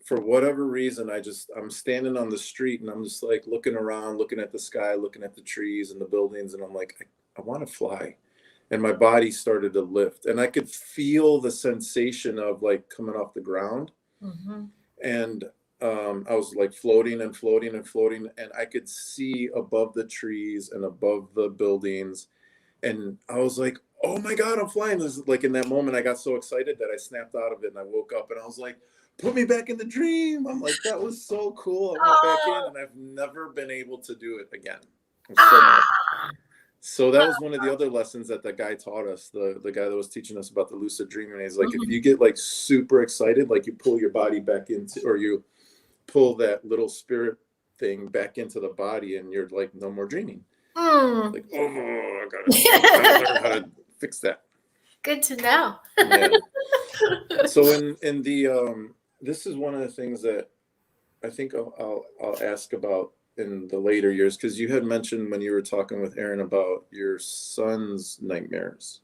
for whatever reason, I'm standing on the street and I'm just like looking around, looking at the sky, looking at the trees and the buildings, and I'm like, I want to fly, and my body started to lift, and I could feel the sensation of like coming off the ground, and I was like floating and floating and floating, and I could see above the trees and above the buildings, and I was like, oh my God, I'm flying. This is like in that moment, I got so excited that I snapped out of it, and I woke up and I was like, put me back in the dream. I'm like, that was so cool. I went back in, and I've never been able to do it again. So that was one of the other lessons that the guy taught us, the guy that was teaching us about the lucid dreaming. He's like, if you get like super excited, like you pull your body back into, or you pull that little spirit thing back into the body, and you're like, no more dreaming. Like, oh, I gotta learn how to fix that. Good to know. Yeah. So in the this is one of the things that I think I'll ask about in the later years, because you had mentioned when you were talking with Aaron about your son's nightmares.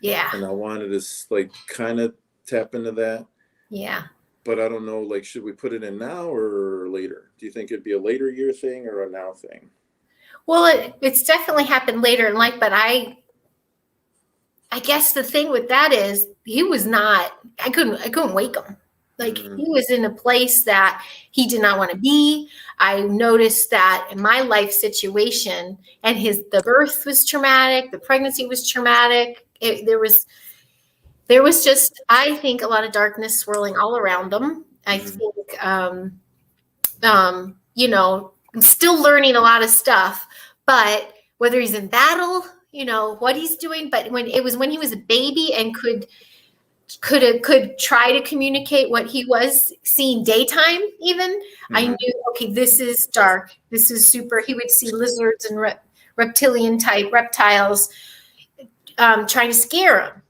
Yeah. And I wanted to like kind of tap into that. Yeah. But I don't know, like, should we put it in now or later? Do you think it'd be a later year thing or a now thing? Well, it's definitely happened later in life, but I guess the thing with that is he was not, I couldn't wake him. Like he was in a place that he did not want to be. I noticed that in my life situation, and the birth was traumatic. The pregnancy was traumatic. There was just, I think, a lot of darkness swirling all around him. I think, you know, I'm still learning a lot of stuff, but whether he's in battle, you know, what he's doing, but when he was a baby and could try to communicate what he was seeing daytime even, I knew, okay, this is dark. This is super. He would see lizards and reptilian type reptiles trying to scare him.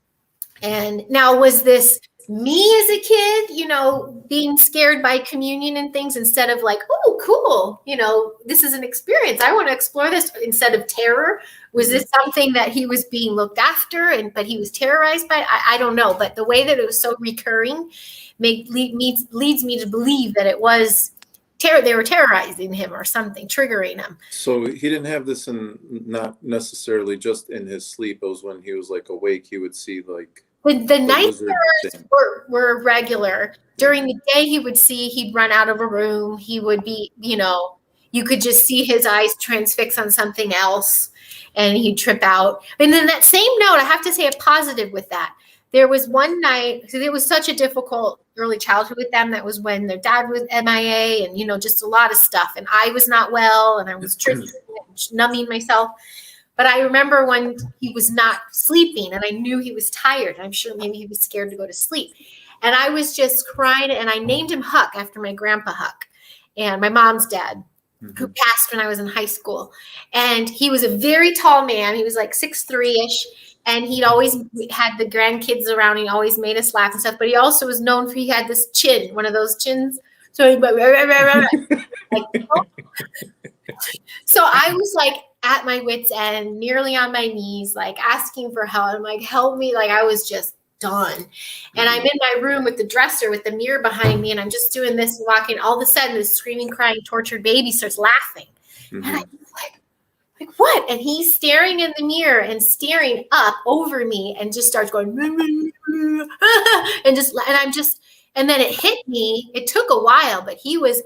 And now, was this me as a kid, you know, being scared by communion and things instead of like, oh, cool, you know, this is an experience. I want to explore this instead of terror. Was this something that he was being looked after but he was terrorized by? I don't know. But the way that it was so recurring leads me to believe that it was they were terrorizing him or something, triggering him. So he didn't have this not necessarily just in his sleep. It was when he was like awake, he would see like the nightmares were regular. During the day, he'd run out of a room. He would be, you know, you could just see his eyes transfix on something else and he'd trip out. And then that same note, I have to say a positive with that. There was one night, because it was such a difficult early childhood with them. That was when their dad was MIA and, you know, just a lot of stuff. And I was not well and I was tripping and numbing myself. But I remember when he was not sleeping and I knew he was tired. I'm sure maybe he was scared to go to sleep. And I was just crying, and I named him Huck after my grandpa Huck and my mom's dad, who passed when I was in high school. And he was a very tall man. He was like 6'3"-ish. And he'd always had the grandkids around. He always made us laugh and stuff. But he also was known for, he had this chin, one of those chins So, so I was like at my wit's end, nearly on my knees, like asking for help. I'm like, help me. Like I was just done. And I'm in my room with the dresser with the mirror behind me, and I'm just doing this, walking. All of a sudden, this screaming, crying, tortured baby starts laughing. And I'm like, what? And he's staring in the mirror and staring up over me and just starts going, and then it hit me. It took a while, but he was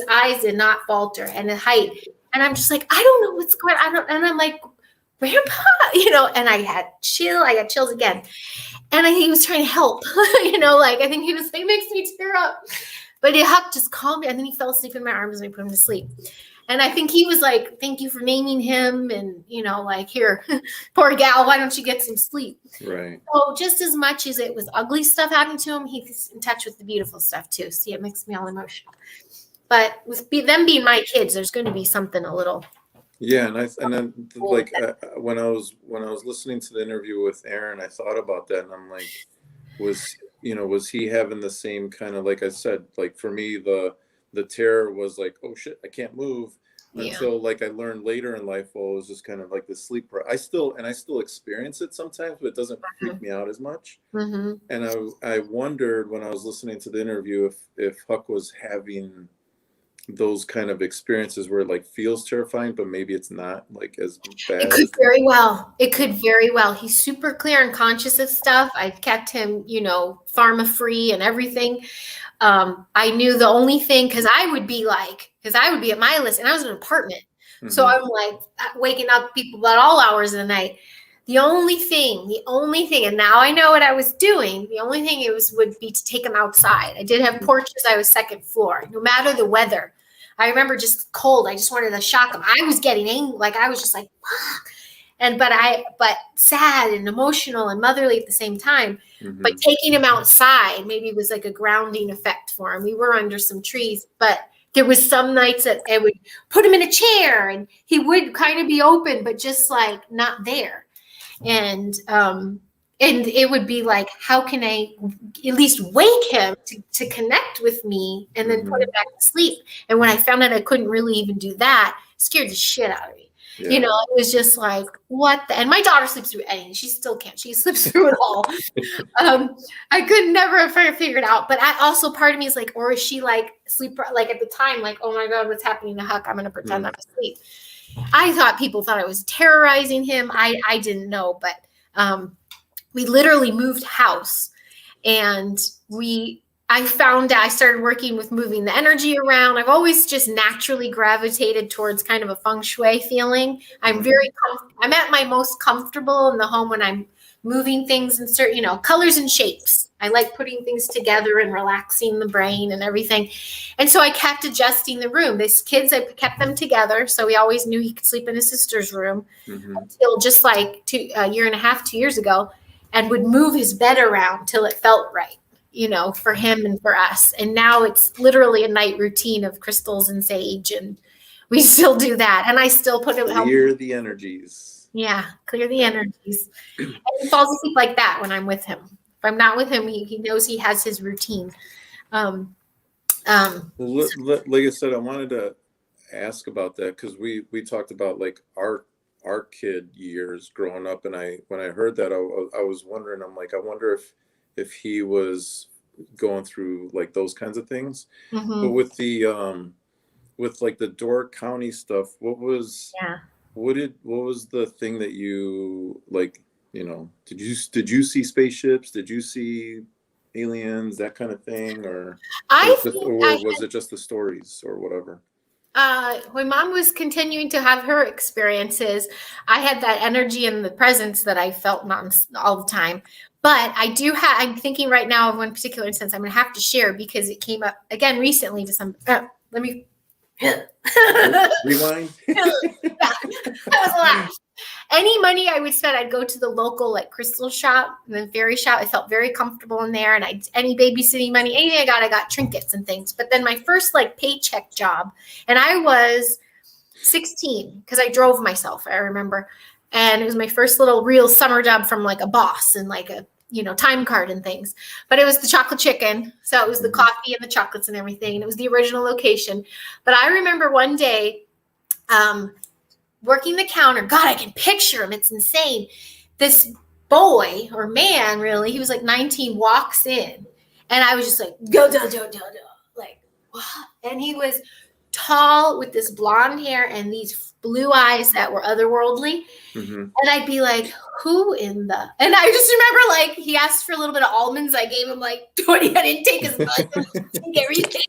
eyes did not falter, and the height. And I'm just like, I don't know what's going on. And I'm like, Grandpa, and I got chills again. And he was trying to help, like, I think he was like, makes me tear up. But Huck just calmed me. And then he fell asleep in my arms and I put him to sleep. And I think he was like, thank you for naming him. And, like, here, poor gal, why don't you get some sleep? Right. So just as much as it was ugly stuff happening to him, he's in touch with the beautiful stuff too. See, it makes me all emotional. But with them being my kids, there's going to be something a little. Yeah, and then like when I was listening to the interview with Aaron, I thought about that, and I'm like, was he having the same kind of, like I said, like for me the terror was like, oh shit, I can't move, until like I learned later in life, well, it was just kind of like the sleep. I still experience it sometimes, but it doesn't freak me out as much. And I wondered when I was listening to the interview if Huck was having those kind of experiences where it like feels terrifying, but maybe it's not like as bad. It could very well. He's super clear and conscious of stuff. I've kept him, pharma free and everything. I knew the only thing, because I would be at my list, and I was in an apartment. So I'm like waking up people at all hours of the night. The only thing, and now I know what I was doing. The only thing would be to take him outside. I did have porches. I was second floor, no matter the weather. I remember just cold. I just wanted to shock him. I was getting angry. Like I was just like, fuck. But sad and emotional and motherly at the same time. But taking him outside maybe was like a grounding effect for him. We were under some trees, but there was some nights that I would put him in a chair and he would kind of be open, but just like not there. And it would be like, how can I at least wake him to connect with me and then put him back to sleep? And when I found out I couldn't really even do that, it scared the shit out of me. Yeah. It was just like, what and my daughter sleeps through anything. She still can't. She sleeps through it all. I could never figure it out. But part of me is like, or is she like sleep, like at the time, like, oh my God, what's happening to Huck? I'm going to pretend I'm asleep. I thought people thought I was terrorizing him. I didn't know, but we literally moved house, and I started working with moving the energy around. I've always just naturally gravitated towards kind of a feng shui feeling. I'm at my most comfortable in the home when I'm moving things in certain, colors and shapes. I like putting things together and relaxing the brain and everything. And so I kept adjusting the room. These kids, I kept them together. So we always knew he could sleep in his sister's room until just like a year and a half, 2 years ago, and would move his bed around till it felt right, for him and for us. And now it's literally a night routine of crystals and sage. And we still do that. And I still put him clear the energies. Yeah, clear the energies. And he falls asleep like that when I'm with him. If I'm not with him, he knows he has his routine. Like I said, I wanted to ask about that because we talked about like our kid years growing up, and when I heard that, I was wondering. I'm like, I wonder if he was going through like those kinds of things. But with the with like the Door County stuff, what was the thing that you like? Did you see spaceships? Did you see aliens, that kind of thing, or was it just the stories or whatever? When Mom was continuing to have her experiences, I had that energy and the presence that I felt all the time. But I'm thinking right now of one particular instance I'm going to have to share because it came up again recently to some. Let me rewind. That was a lot. Any money I would spend, I'd go to the local like crystal shop and then fairy shop. I felt very comfortable in there, and any babysitting money, anything I got trinkets and things. But then my first like paycheck job, and I was 16 because I drove myself. I remember, and it was my first little real summer job from like a boss and like a time card and things. But it was the chocolate chicken. So it was the coffee and the chocolates and everything. And it was the original location. But I remember one day working the counter. God, I can picture him. It's insane. This boy or man, really, he was like 19, walks in. And I was just like, go. Like, what? And he was tall with this blonde hair and these blue eyes that were otherworldly. And I'd be like, who in the, and I just remember like, he asked for a little bit of almonds. I gave him like 20. I didn't take his money, take everything.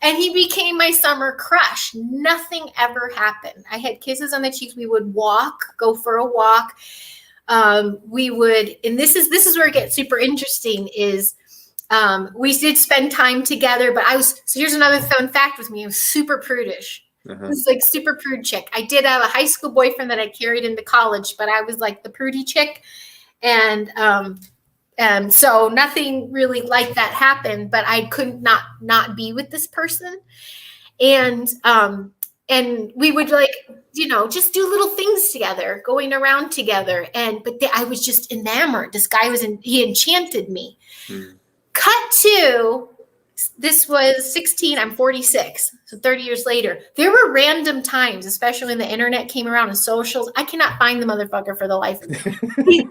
And he became my summer crush. Nothing ever happened. I had kisses on the cheeks. We would go for a walk. We would, and this is where it gets super interesting is, we did spend time together, but so here's another fun fact with me. I was super prudish. I was like super prude chick. I did have a high school boyfriend that I carried into college, but I was like the prudy chick. And so nothing really like that happened, but I couldn't not be with this person. And we would like, just do little things together, going around together. But I was just enamored. This guy he enchanted me. Cut to, this was 16, I'm 46, so 30 years later. There were random times, especially when the internet came around and socials. I cannot find the motherfucker for the life of me.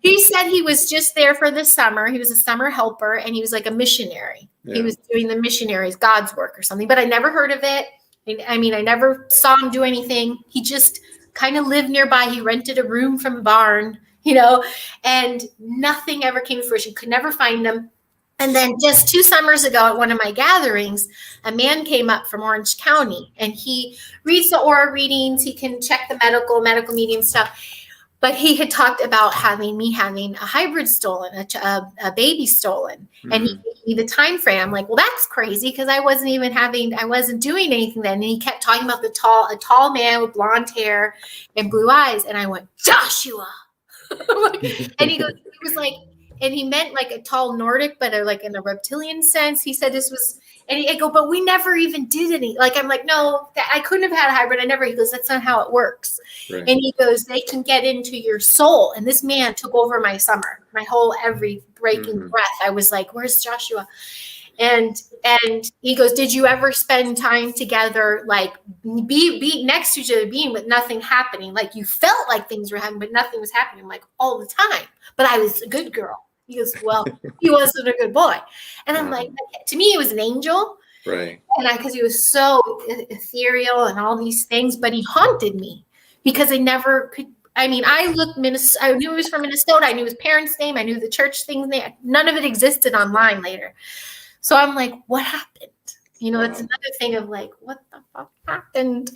He said he was just there for the summer. He was a summer helper, and he was like a missionary. Yeah. He was doing the missionaries, God's work or something, but I never heard of it. I mean, I never saw him do anything. He just kind of lived nearby. He rented a room from a barn, and nothing ever came to fruition. Could never find him. And then just 2 summers ago at one of my gatherings, a man came up from Orange County, and he reads the aura readings. He can check the medical medium stuff. But he had talked about having a hybrid stolen, a baby stolen. And he gave me the time frame. I'm like, well, that's crazy because I wasn't doing anything then. And he kept talking about a tall man with blonde hair and blue eyes. And I went, Joshua. And he was like, and he meant like a tall Nordic, but like in a reptilian sense. He said this was, and I go, but we never even did any. Like, I'm like, no, I couldn't have had a hybrid. He goes, that's not how it works. Right. And he goes, they can get into your soul. And this man took over my summer, my whole, every breaking breath. I was like, where's Joshua? And he goes, did you ever spend time together, like be next to each other, being with nothing happening? Like you felt like things were happening, but nothing was happening, like all the time. But I was a good girl. He goes, well, he wasn't a good boy. And I'm like, to me, he was an angel. Right. And because he was so ethereal and all these things, but he haunted me because I never could. I mean, I knew he was from Minnesota. I knew his parents' name. I knew the church things. None of it existed online later. So I'm like, what happened? That's another thing of like, what the fuck happened?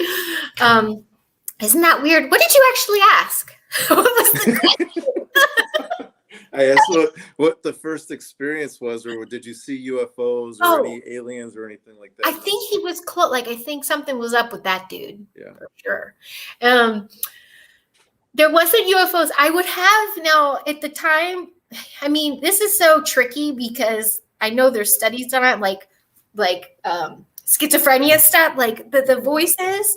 Isn't that weird? What did you actually ask? What was the question? I asked what the first experience was, or did you see UFOs or any aliens or anything like that? I think he was close. Like, I think something was up with that dude. Yeah, for sure. There wasn't UFOs. I would have now at the time. I mean, this is so tricky because I know there's studies on it, like schizophrenia stuff. Like the voices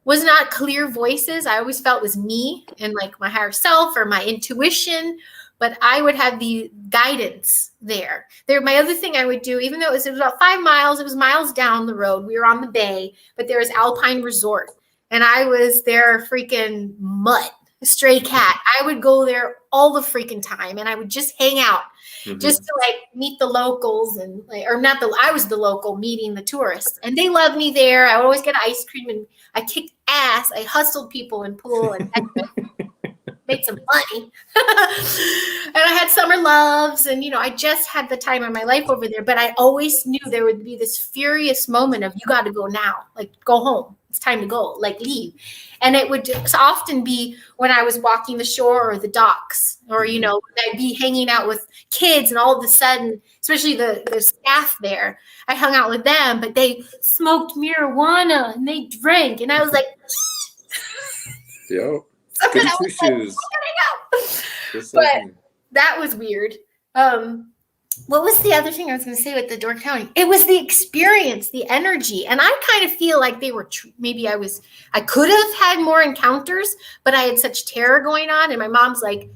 was not clear voices. I always felt it was me and like my higher self or my intuition. But I would have the guidance there. My other thing I would do, even though it was about 5 miles, it was miles down the road. We were on the bay, but there was Alpine Resort. And I was their freaking mutt, stray cat. I would go there all the freaking time. And I would just hang out, just to like meet the locals and I was the local meeting the tourists. And they loved me there. I would always get ice cream and I kicked ass. I hustled people in pool and made some money. And I had summer loves and, I just had the time of my life over there, but I always knew there would be this furious moment of you got to go now, like go home. It's time to go, like leave. And it would often be when I was walking the shore or the docks or, I'd be hanging out with kids and all of a sudden, especially the staff there, I hung out with them, but they smoked marijuana and they drank. And I was like, yo. But that was weird. What was the other thing I was going to say with the door counting? It was the experience, the energy. And I kind of feel like they were, I could have had more encounters, but I had such terror going on. And my mom's like,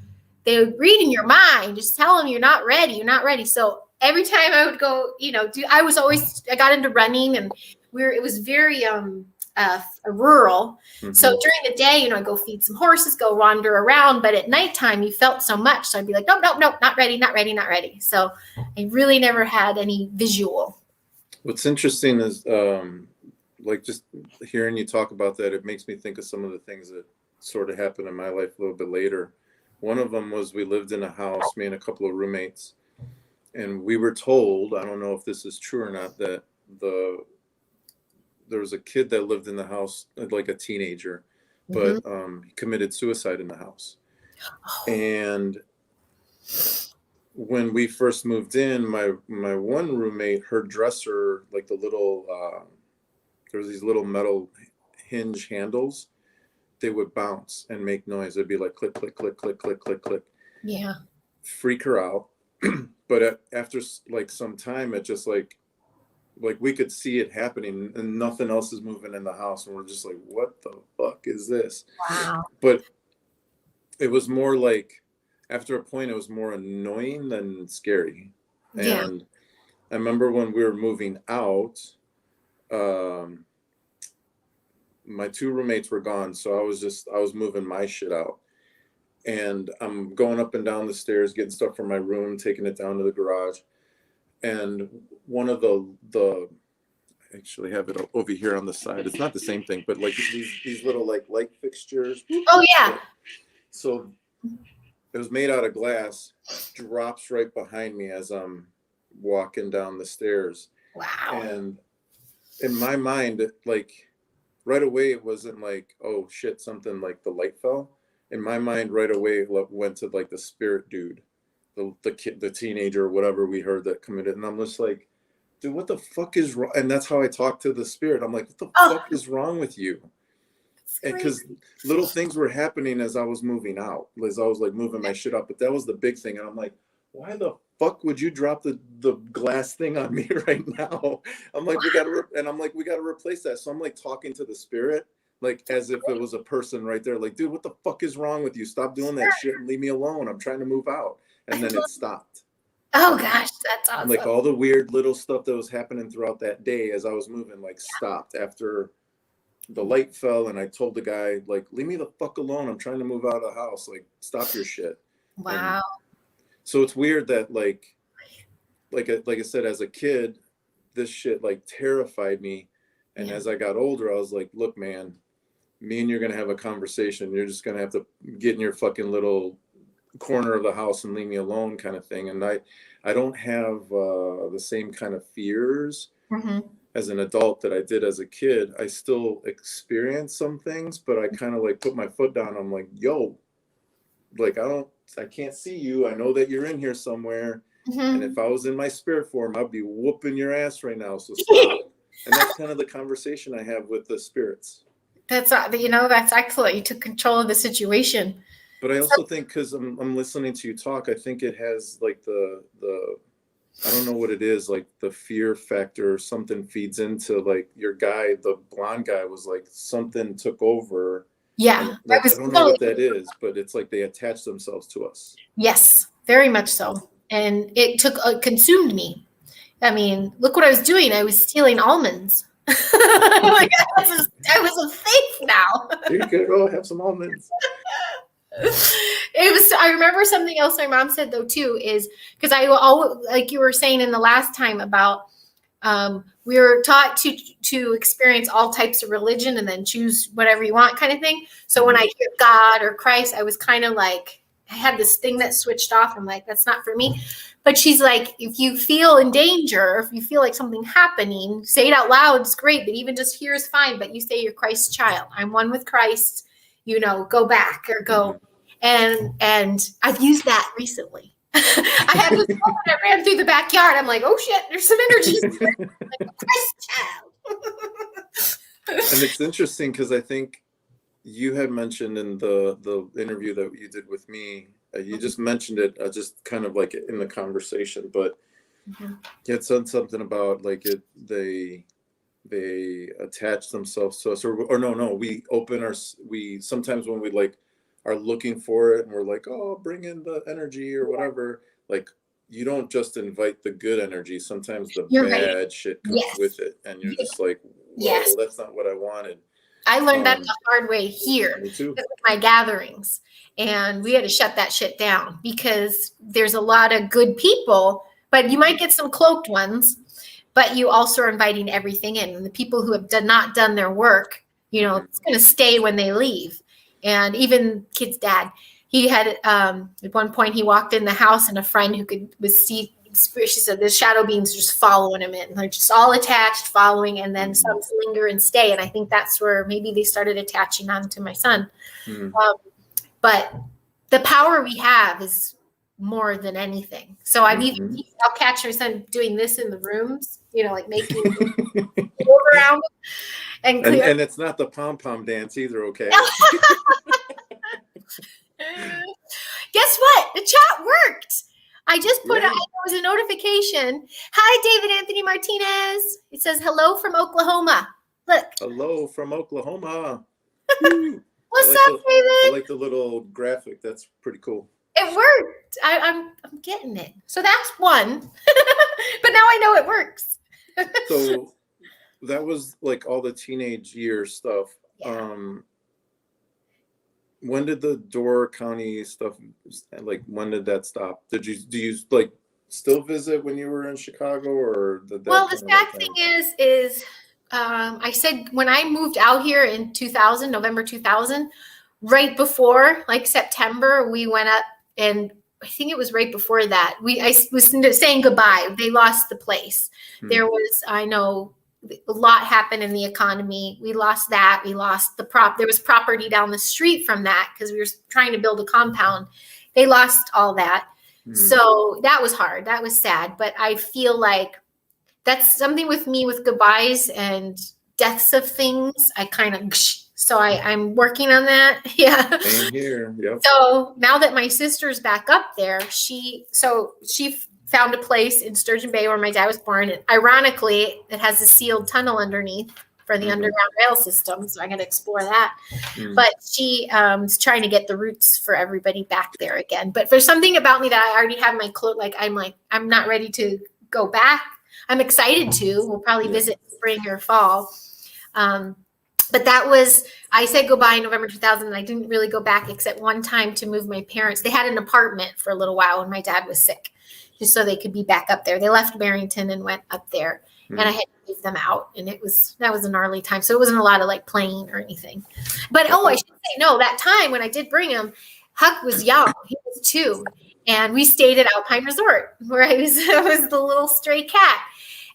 they would read in your mind. Just tell them you're not ready. You're not ready. So every time I would go, I got into running, and it was very rural. Mm-hmm. So during the day, I'd go feed some horses, go wander around. But at nighttime, you felt so much. So I'd be like, nope, not ready, not ready, not ready. So I really never had any visual. What's interesting is like just hearing you talk about that, it makes me think of some of the things that sort of happened in my life a little bit later. One of them was we lived in a house, me and a couple of roommates, and we were told, I don't know if this is true or not, that there was a kid that lived in the house, like a teenager, but he committed suicide in the house. And when we first moved in, my one roommate, her dresser, like the little, there was these little metal hinge handles, they would bounce and make noise. It'd be like click, click, click, click, click, click, click. Yeah. Freak her out. But after like some time, it just like we could see it happening and nothing else is moving in the house. And we're just like, what the fuck is this? Wow. But it was more like, after a point, it was more annoying than scary. Yeah. And I remember when we were moving out, my two roommates were gone. So I was moving my shit out. And I'm going up and down the stairs, getting stuff from my room, taking it down to the garage. And one of the I actually have it over here on the side. It's not the same thing, but like these little like light fixtures. Oh yeah. So it was made out of glass, drops right behind me as I'm walking down the stairs. Wow. And in my mind, like right away, it wasn't like, oh shit, something like the light fell. In my mind, right away, it went to like the spirit dude, the kid, the teenager, or whatever we heard that committed. And I'm just like, dude, what the fuck is wrong? And that's how I talk to the spirit. I'm like, what the fuck is wrong with you? Because little things were happening as I was moving out, as I was like moving my shit up. But that was the big thing. And I'm like, why the fuck would you drop the glass thing on me right now? I'm like, we got to replace that. So I'm like talking to the spirit, like as if it was a person right there. Like, dude, what the fuck is wrong with you? Stop doing that shit and leave me alone. I'm trying to move out. And then it stopped. Oh gosh, that's awesome. Like all the weird little stuff that was happening throughout that day as I was moving, like stopped after the light fell. And I told the guy, like, leave me the fuck alone. I'm trying to move out of the house. Like, stop your shit. Wow. And so it's weird that like I said, as a kid, this shit like terrified me. And as I got older, I was like, look, man, me and you're going to have a conversation. You're just going to have to get in your fucking little corner of the house and leave me alone kind of thing. And I don't have the same kind of fears as an adult that I did as a kid. I still experience some things, but I kind of like put my foot down. I'm like, yo, like, I can't see you. I know that you're in here somewhere. And if I was in my spirit form, I'd be whooping your ass right now. So stop. And that's kind of the conversation I have with the spirits. That's excellent. You took control of the situation. But I also think, because I'm listening to you talk, I think it has like the I don't know what it is, like the fear factor or something feeds into like your guy, the blonde guy was like something took over. Yeah. Like, I don't know what that is, but it's like they attach themselves to us. Yes, very much so. And it consumed me. I mean, look what I was doing. I was stealing almonds. Like I was a thief now. There you go. Go have some almonds. I remember something else my mom said though too, is because I always, like you were saying in the last time about we were taught to experience all types of religion and then choose whatever you want kind of thing. So when I hear God or Christ, I was kind of like, I had this thing that switched off. I'm like, that's not for me. But she's like, if you feel in danger, if you feel like something happening, say it out loud. It's great. But even just here is fine. But you say you're Christ's child. I'm one with Christ. Go back or go. And I've used that recently. I had this moment that ran through the backyard. I'm like, oh shit, there's some energies here. Like, Christ's child. And it's interesting because I think you had mentioned in the interview that you did with me, you just mentioned it just kind of like in the conversation, but you had said something about like they attach themselves to us, or no, we sometimes when we like are looking for it and we're like, oh, bring in the energy or whatever. Like, you don't just invite the good energy. Sometimes the You're bad right. shit comes Yes. with it. And you're just like, whoa, Yes. that's not what I wanted. I learned that the hard way here Me too. with my gatherings. And we had to shut that shit down because there's a lot of good people, but you might get some cloaked ones, but you also are inviting everything in. And the people who have not done their work, you know, it's going to stay when they leave. And even kid's dad, he had, at one point he walked in the house and a friend who was see, she said the shadow beings just following him in. They're just all attached, following, and then some linger and stay. And I think that's where maybe they started attaching on to my son. But the power we have is more than anything. So I'll catch my son doing this in the rooms, you know, like making go around and it's not the pom-pom dance either, okay? Guess what? The chat worked. I just put out, there was a notification. Hi, David Anthony Martinez. It says hello from Oklahoma. Look. Hello from Oklahoma. What's up, David? I like the little graphic. That's pretty cool. It worked. I'm getting it. So that's one. But now I know it works. So that was like all the teenage year stuff. Yeah. When did the Door County stuff, like, when did that stop? Do you like still visit when you were in Chicago, or did that? Well, the sad thing is I said when I moved out here in 2000, November 2000, right before like September, we went up, and I think it was right before that. I was saying goodbye. They lost the place. There was, I know, a lot happened in the economy. We lost that. We lost there was property down the street from that because we were trying to build a compound. They lost all that. So that was hard. That was sad. But I feel like that's something with me with goodbyes and deaths of things. I kind of, so I'm working on that. Yeah. Same here. Yep. So now that my sister's back up there, she found a place in Sturgeon Bay where my dad was born. And ironically, it has a sealed tunnel underneath for the underground rail system. So I got to explore that. But she is trying to get the roots for everybody back there again. But there's something about me that I already have my clothes. I'm not ready to go back. I'm excited to. We'll probably visit spring or fall. But I said goodbye in November 2000, and I didn't really go back except one time to move my parents. They had an apartment for a little while when my dad was sick, just so they could be back up there. They left Barrington and went up there, and I had to move them out, and that was a gnarly time. So it wasn't a lot of like playing or anything. But I should say, no, that time when I did bring him, Huck was young. He was 2, and we stayed at Alpine Resort where I was the little stray cat.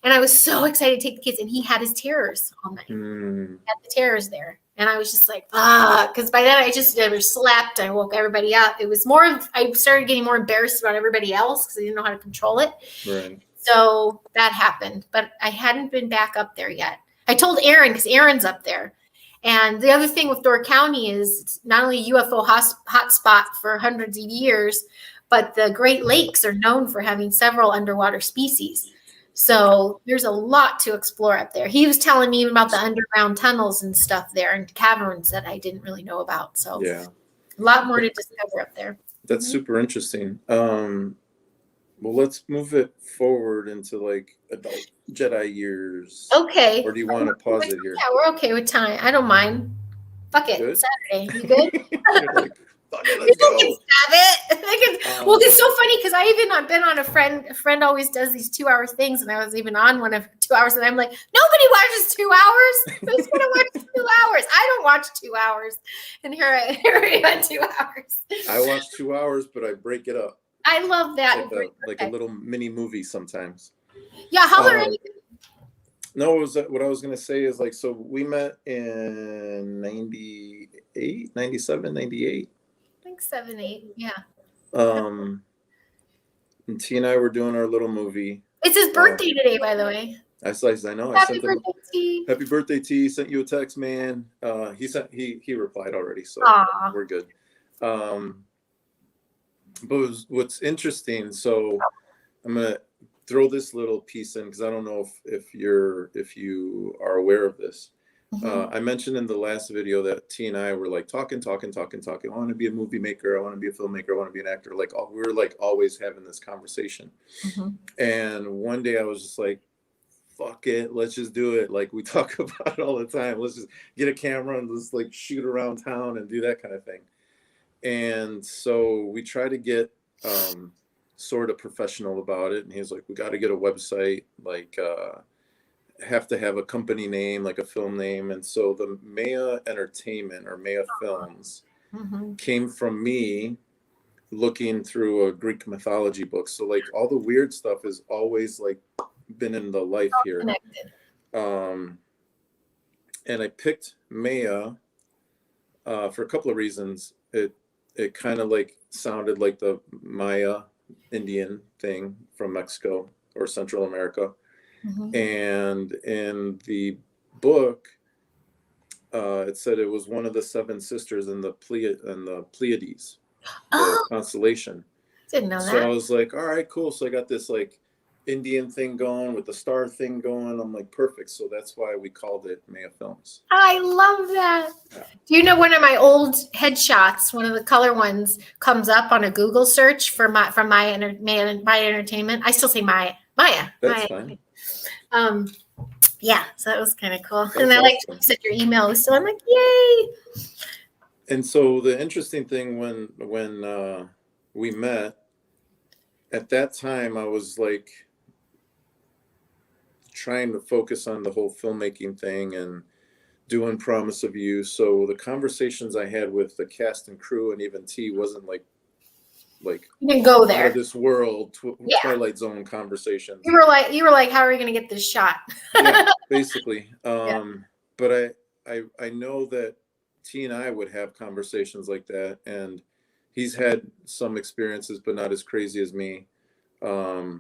And I was so excited to take the kids, and he had his terrors all night. He had the terrors there. And I was just like, because by then I just never slept. I woke everybody up. It was I started getting more embarrassed about everybody else because I didn't know how to control it. Right. So that happened, but I hadn't been back up there yet. I told Aaron, because Aaron's up there. And the other thing with Door County is it's not only a UFO hotspot for hundreds of years, but the Great Lakes are known for having several underwater species. So there's a lot to explore up there. He was telling me even about the underground tunnels and stuff there and caverns that I didn't really know about. So a lot more to discover up there. That's super interesting. Well, let's move it forward into like adult Jedi years. Okay. Or do you want to pause it here? Yeah, we're okay with time. I don't mind. Fuck it. Good? Saturday. You good? Like, fuck it, let's go. Well, it's so funny because I've been on a friend always does these 2-hour things, and I was even on one of 2 hours, and I'm like, nobody watches 2 hours. Who's gonna watch 2 hours? I don't watch 2 hours, and here I am 2 hours. I watch 2 hours, but I break it up. I love that. Like a little mini movie sometimes. Yeah, holler at you. No, what I was going to say is like, so we met in 98, 97, 98. I think 7, 8, yeah. And T and I were doing our little movie. It's his birthday today, by the way. I know. Happy birthday, T. Happy birthday, T. Sent you a text, man. He replied already, so we're good. But what's interesting, so I'm gonna throw this little piece in because I don't know if you are aware of this. I mentioned in the last video that T and I were like talking. I want to be a movie maker. I want to be a filmmaker. I want to be an actor. Like we were like always having this conversation. And one day I was just like, fuck it, let's just do it. Like we talk about it all the time. Let's just get a camera and let's like shoot around town and do that kind of thing. And so we try to get sort of professional about it. And he's like, we got to get a website, like have to have a company name, like a film name. And so the Maya Entertainment or Maya Films came from me looking through a Greek mythology book. So like all the weird stuff is always like been in the life here. And I picked Maya for a couple of reasons. It kind of like sounded like the Maya Indian thing from Mexico or Central America. And in the book, it said it was one of the 7 sisters in the Pleiades, the constellation. Didn't know that. So I was like, all right, cool. So I got this like Indian thing going with the star thing going. I'm like, perfect. So that's why we called it Maya Films. I love that. Yeah. Do you know one of my old headshots, one of the color ones, comes up on a Google search for Maya Entertainment? I still say Maya. That's Maya. fine. Yeah, so that was kind of cool. That's and I awesome. like you said your email was still. I'm like, yay. And so the interesting thing when we met, at that time I was like trying to focus on the whole filmmaking thing and doing Promise of You. So the conversations I had with the cast and crew and even T wasn't like you didn't go there. Out of this world, Twilight Zone conversations. You were like, how are we going to get this shot? Yeah, basically. But I know that T and I would have conversations like that, and he's had some experiences, but not as crazy as me. But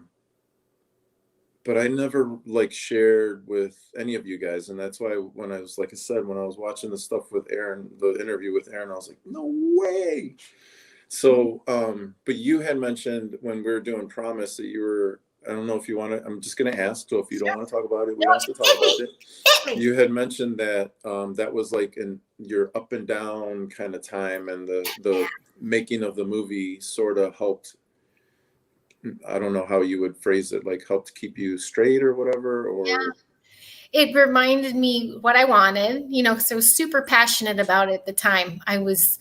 I never like shared with any of you guys, and that's why when I was, like I said, when I was watching the stuff with Aaron, the interview with Aaron, I was like, no way. So, but you had mentioned when we were doing Promise that you were, I don't know if you want to, I'm just going to ask, so if you don't want to talk about it, we don't have to talk about it. You had mentioned that that was like in your up and down kind of time, and the making of the movie sort of helped, I don't know how you would phrase it, like helped keep you straight or whatever, or... Yeah. It reminded me what I wanted, because I was super passionate about it at the time. I was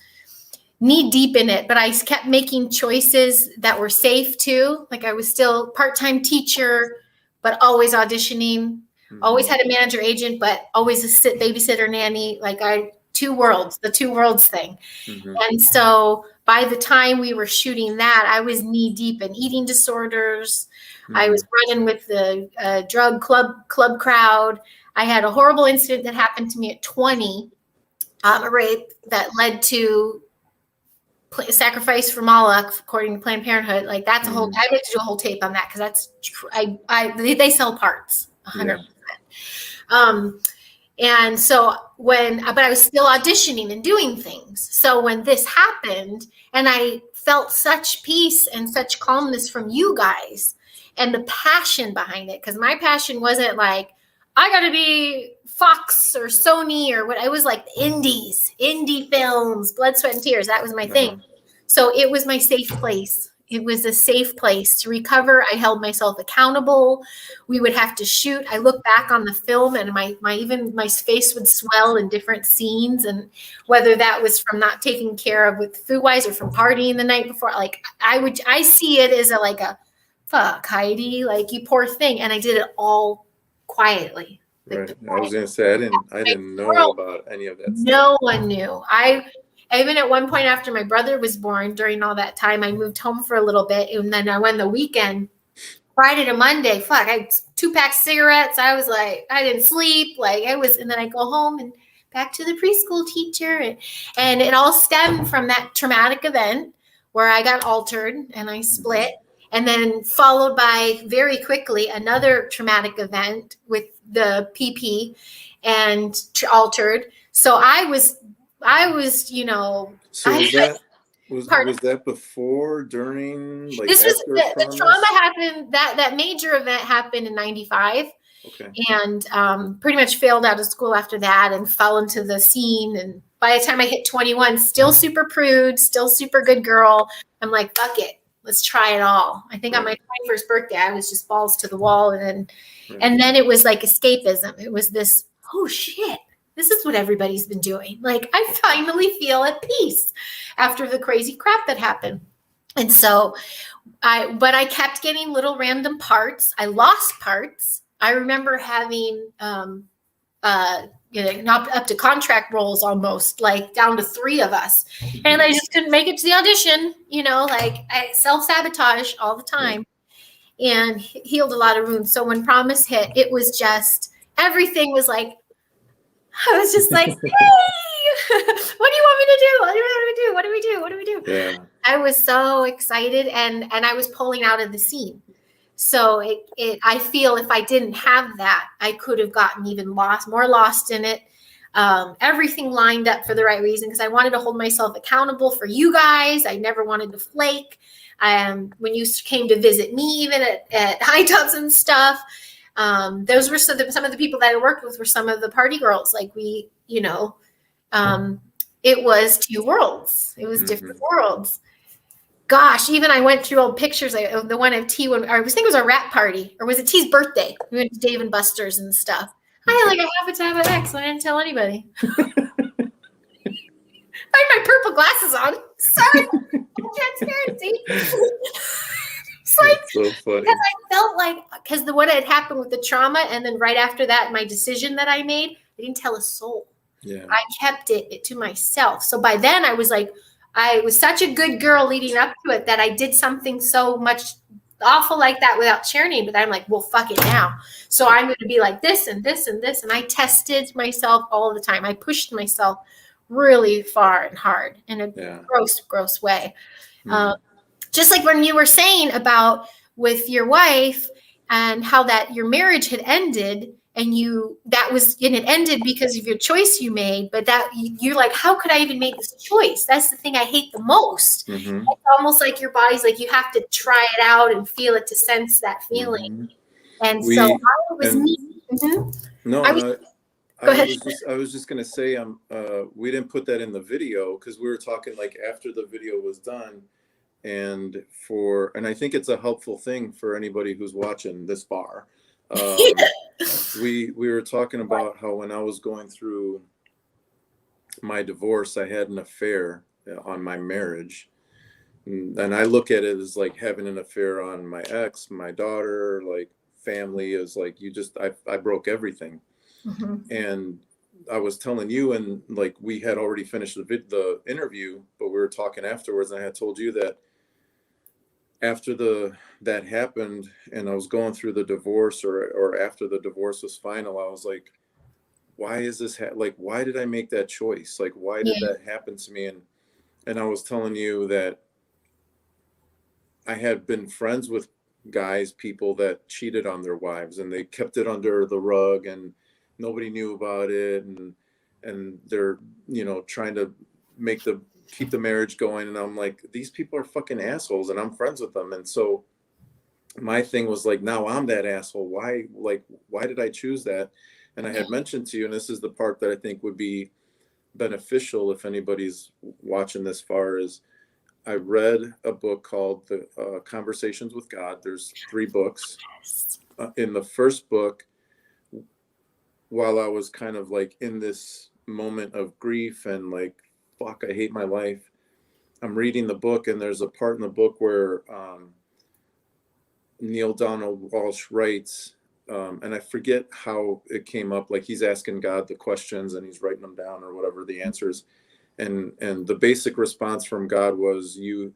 knee deep in it, but I kept making choices that were safe too. Like I was still part-time teacher, but always auditioning, always had a manager agent, but always a babysitter nanny. Like the two worlds thing. And so by the time we were shooting that, I was knee deep in eating disorders. I was running with the drug club crowd. I had a horrible incident that happened to me at 20, a rape that led to sacrifice for Moloch, according to Planned Parenthood. Like that's a whole, I would do a whole tape on that. Cause that's, they sell parts 100%. And so but I was still auditioning and doing things. So when this happened and I felt such peace and such calmness from you guys and the passion behind it, cause my passion wasn't like, I gotta be Fox or Sony or what. I was like indie films, blood, sweat, and tears. That was my thing. So it was my safe place. It was a safe place to recover. I held myself accountable. We would have to shoot. I look back on the film and my face would swell in different scenes. And whether that was from not taking care of with food wise or from partying the night before, like I see it as a fuck, Heidi, like you poor thing. And I did it all quietly. Right. I was gonna say I didn't know about any of that stuff. No one knew. I even at one point after my brother was born, during all that time, I moved home for a little bit, and then I went the weekend, Friday to Monday. Fuck, I had 2 packs of cigarettes. I was like, I didn't sleep. And then I go home and back to the preschool teacher, and it all stemmed from that traumatic event where I got altered and I split. And then followed by very quickly another traumatic event with the PP and altered. So I was, So was that before, during, like this after is the trauma happened, that major event happened in 95. Okay. And pretty much failed out of school after that and fell into the scene. And by the time I hit 21, still super prude, still super good girl. I'm like, fuck it. Let's try it all. I think on my 21st birthday, I was just balls to the wall. And then it was like escapism. It was this, oh shit, this is what everybody's been doing. Like, I finally feel at peace after the crazy crap that happened. And so but I kept getting little random parts. I lost parts. I remember having, not up to contract roles almost, like down to 3 of us. And I just couldn't make it to the audition, like I self-sabotage all the time and healed a lot of wounds. So when Promise hit, it was just, everything was like, I was just like, hey, what do you want me to do? What do you want me to do? What do we do? What do we do? Yeah. I was so excited and I was pulling out of the scene. So I feel if I didn't have that, I could have gotten even more lost in it. Everything lined up for the right reason because I wanted to hold myself accountable for you guys. I never wanted to flake. When you came to visit me, even at HANGOUTS and stuff, those were some of the people that I worked with were some of the party girls. Like it was 2 worlds. It was different worlds. Gosh, even I went through old pictures. The one of T, when I think it was a rap party, or was it T's birthday? We went to Dave and Buster's and stuff. I had like a half a tab of X, and I didn't tell anybody. I had my purple glasses on. Sorry, transparency. It's like, so funny. because I felt like, because what had happened with the trauma, and then right after that, my decision that I made, I didn't tell a soul. Yeah. I kept it to myself. So by then, I was like, I was such a good girl leading up to it that I did something so much awful like that without sharing. But I'm like, well, fuck it now. So I'm going to be like this and this and this. And I tested myself all the time. I pushed myself really far and hard in a gross way. Just like when you were saying about with your wife and how that your marriage had ended. And it ended because of your choice you made, but that you're like, how could I even make this choice? That's the thing I hate the most. It's almost like your body's like, you have to try it out and feel it to sense that feeling. And so I was me. No, go ahead. I was just going to say, we didn't put that in the video because we were talking like after the video was done. And I think it's a helpful thing for anybody who's watching this far. We were talking about how when I was going through my divorce, I had an affair on my marriage. And I look at it as like having an affair on my ex, my daughter, like family is like, I broke everything. And I was telling you, and like we had already finished the interview, but we were talking afterwards, and I had told you that after that happened and I was going through the divorce or after the divorce was final, I was like, why is this why did I make that choice? Like, why did that happen to me? And I was telling you that I had been friends with people that cheated on their wives and they kept it under the rug and nobody knew about it. And they're, trying to keep the marriage going. And I'm like, these people are fucking assholes and I'm friends with them. And so my thing was like, now I'm that asshole. Why did I choose that? And I had mentioned to you, and this is the part that I think would be beneficial if anybody's watching this far, is I read a book called The Conversations with God. There's 3 books. In the first book, while I was kind of like in this moment of grief and like, fuck, I hate my life, I'm reading the book, and there's a part in the book where Neil Donald Walsh writes, and I forget how it came up, like he's asking God the questions and he's writing them down or whatever the answers. And the basic response from God was, you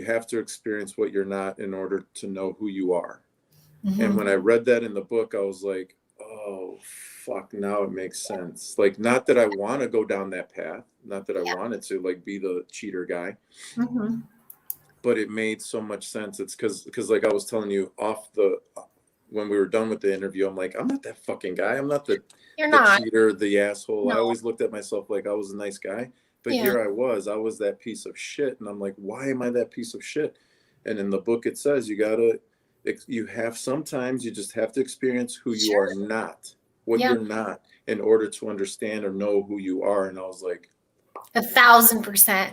have to experience what you're not in order to know who you are. And when I read that in the book, I was like, oh, fuck, now it makes sense. Like, not that I want to go down that path, not that I wanted to like be the cheater guy, but it made so much sense. It's because like I was telling you when we were done with the interview, I'm like, I'm not that fucking guy. I'm not the cheater, the asshole. No. I always looked at myself like I was a nice guy, but here I was that piece of shit. And I'm like, why am I that piece of shit? And in the book, it says, you gotta sometimes you just have to experience who you are not, what you're not, in order to understand or know who you are. And I was like, 1,000%.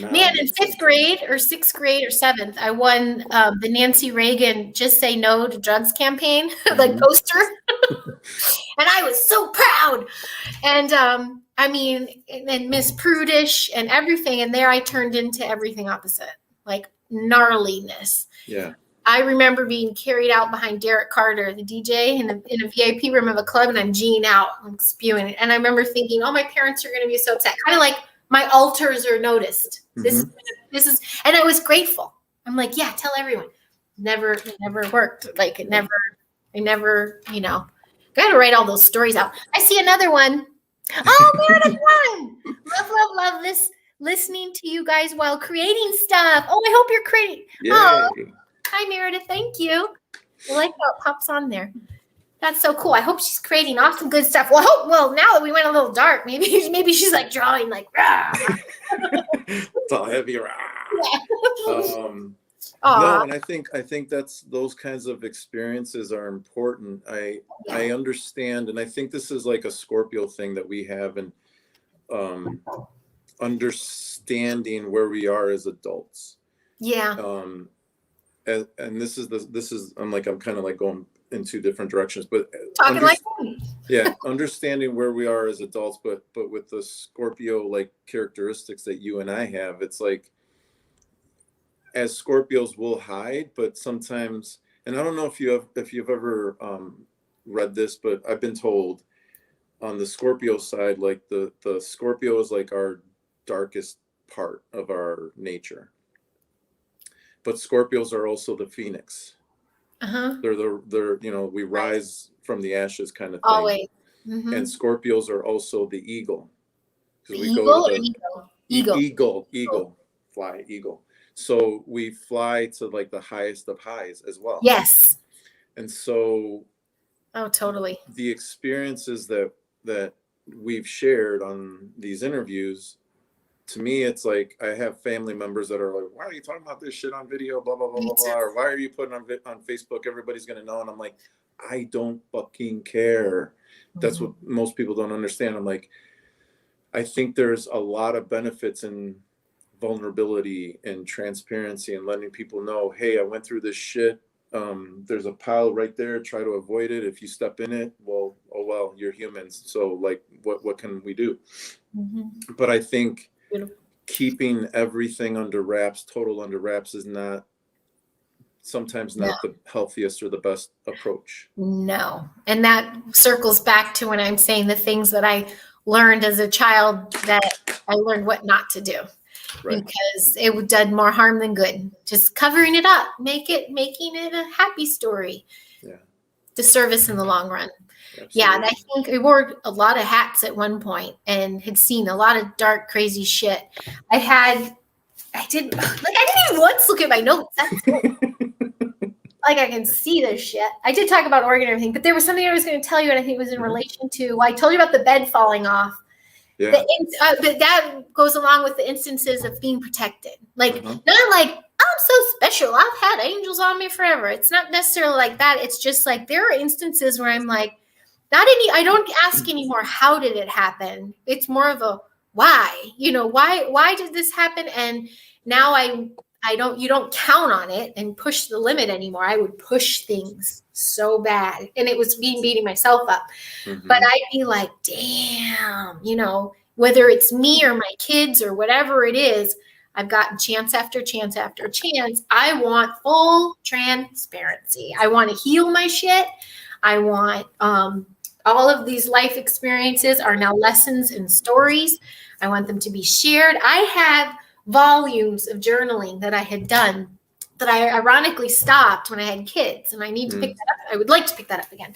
Man, in 5th grade or 6th grade or 7th, I won the Nancy Reagan Just Say No to Drugs campaign, like poster. And I was so proud. And I mean, and Miss Prudish and everything. And there I turned into everything opposite, like gnarliness. Yeah. I remember being carried out behind Derek Carter, the DJ, in a VIP room of a club, and I'm G'ing out, I'm spewing it. And I remember thinking, oh, my parents are going to be so upset. Kind of like my alters are noticed. This is, and I was grateful. I'm like, yeah, tell everyone. Never worked. Like I never, you know, got to write all those stories out. I see another one. Oh, Meredith one. Love this. Listening to you guys while creating stuff. Oh, I hope you're creating. Yay. Oh, hi, Meredith. Thank you. I like how it pops on there. That's so cool. I hope she's creating awesome, good stuff. Well, now that we went a little dark, maybe she's like drawing like, rah. It's all heavy. Rah. Yeah. No, and I think that's those kinds of experiences are important. I understand, and I think this is like a Scorpio thing that we have, and understanding where we are as adults. Yeah. And this is I'm kind of like going in two different directions, but talking like me. Yeah, understanding where we are as adults, but with the Scorpio like characteristics that you and I have, it's like as Scorpios we'll hide, but sometimes, and I don't know if you've ever read this, but I've been told on the Scorpio side, like the Scorpio is like our darkest part of our nature. But Scorpios are also the phoenix. They're we rise from the ashes kind of thing. Always. And Scorpios are also the eagle. Eagle. Fly, eagle. So we fly to like the highest of highs as well. Yes. And so totally. The experiences that we've shared on these interviews, to me, it's like I have family members that are like, why are you talking about this shit on video, blah, blah, blah, blah, blah, or why are you putting on Facebook? Everybody's going to know. And I'm like, I don't fucking care. That's what most people don't understand. I'm like, I think there's a lot of benefits in vulnerability and transparency and letting people know, hey, I went through this shit. There's a pile right there. Try to avoid it. If you step in it, well, you're humans. So like, what can we do? But I think keeping everything under wraps, total under wraps, is sometimes not the healthiest or the best approach. No. And that circles back to when I'm saying the things that I learned as a child, that I learned what not to do. Right. Because it did more harm than good. Just covering it up, making it a happy story. Yeah. Disservice in the long run. Absolutely. Yeah, and I think I wore a lot of hats at one point and had seen a lot of dark, crazy shit. I didn't even once look at my notes. That's cool. Like I can see this shit. I did talk about Oregon and everything, but there was something I was going to tell you, and I think it was in relation to, I told you about the bed falling off. Yeah. But that goes along with the instances of being protected. Like, not like, I'm so special, I've had angels on me forever. It's not necessarily like that. It's just like, there are instances where I'm like, I don't ask anymore, how did it happen? It's more of a why, why did this happen? And now you don't count on it and push the limit anymore. I would push things so bad, and it was beating myself up. But I'd be like, damn, whether it's me or my kids or whatever it is, I've gotten chance after chance after chance. I want full transparency. I want to heal my shit. I want, all of these life experiences are now lessons and stories. I want them to be shared. I have volumes of journaling that I had done that I ironically stopped when I had kids, and I need to pick that up. I would like to pick that up again.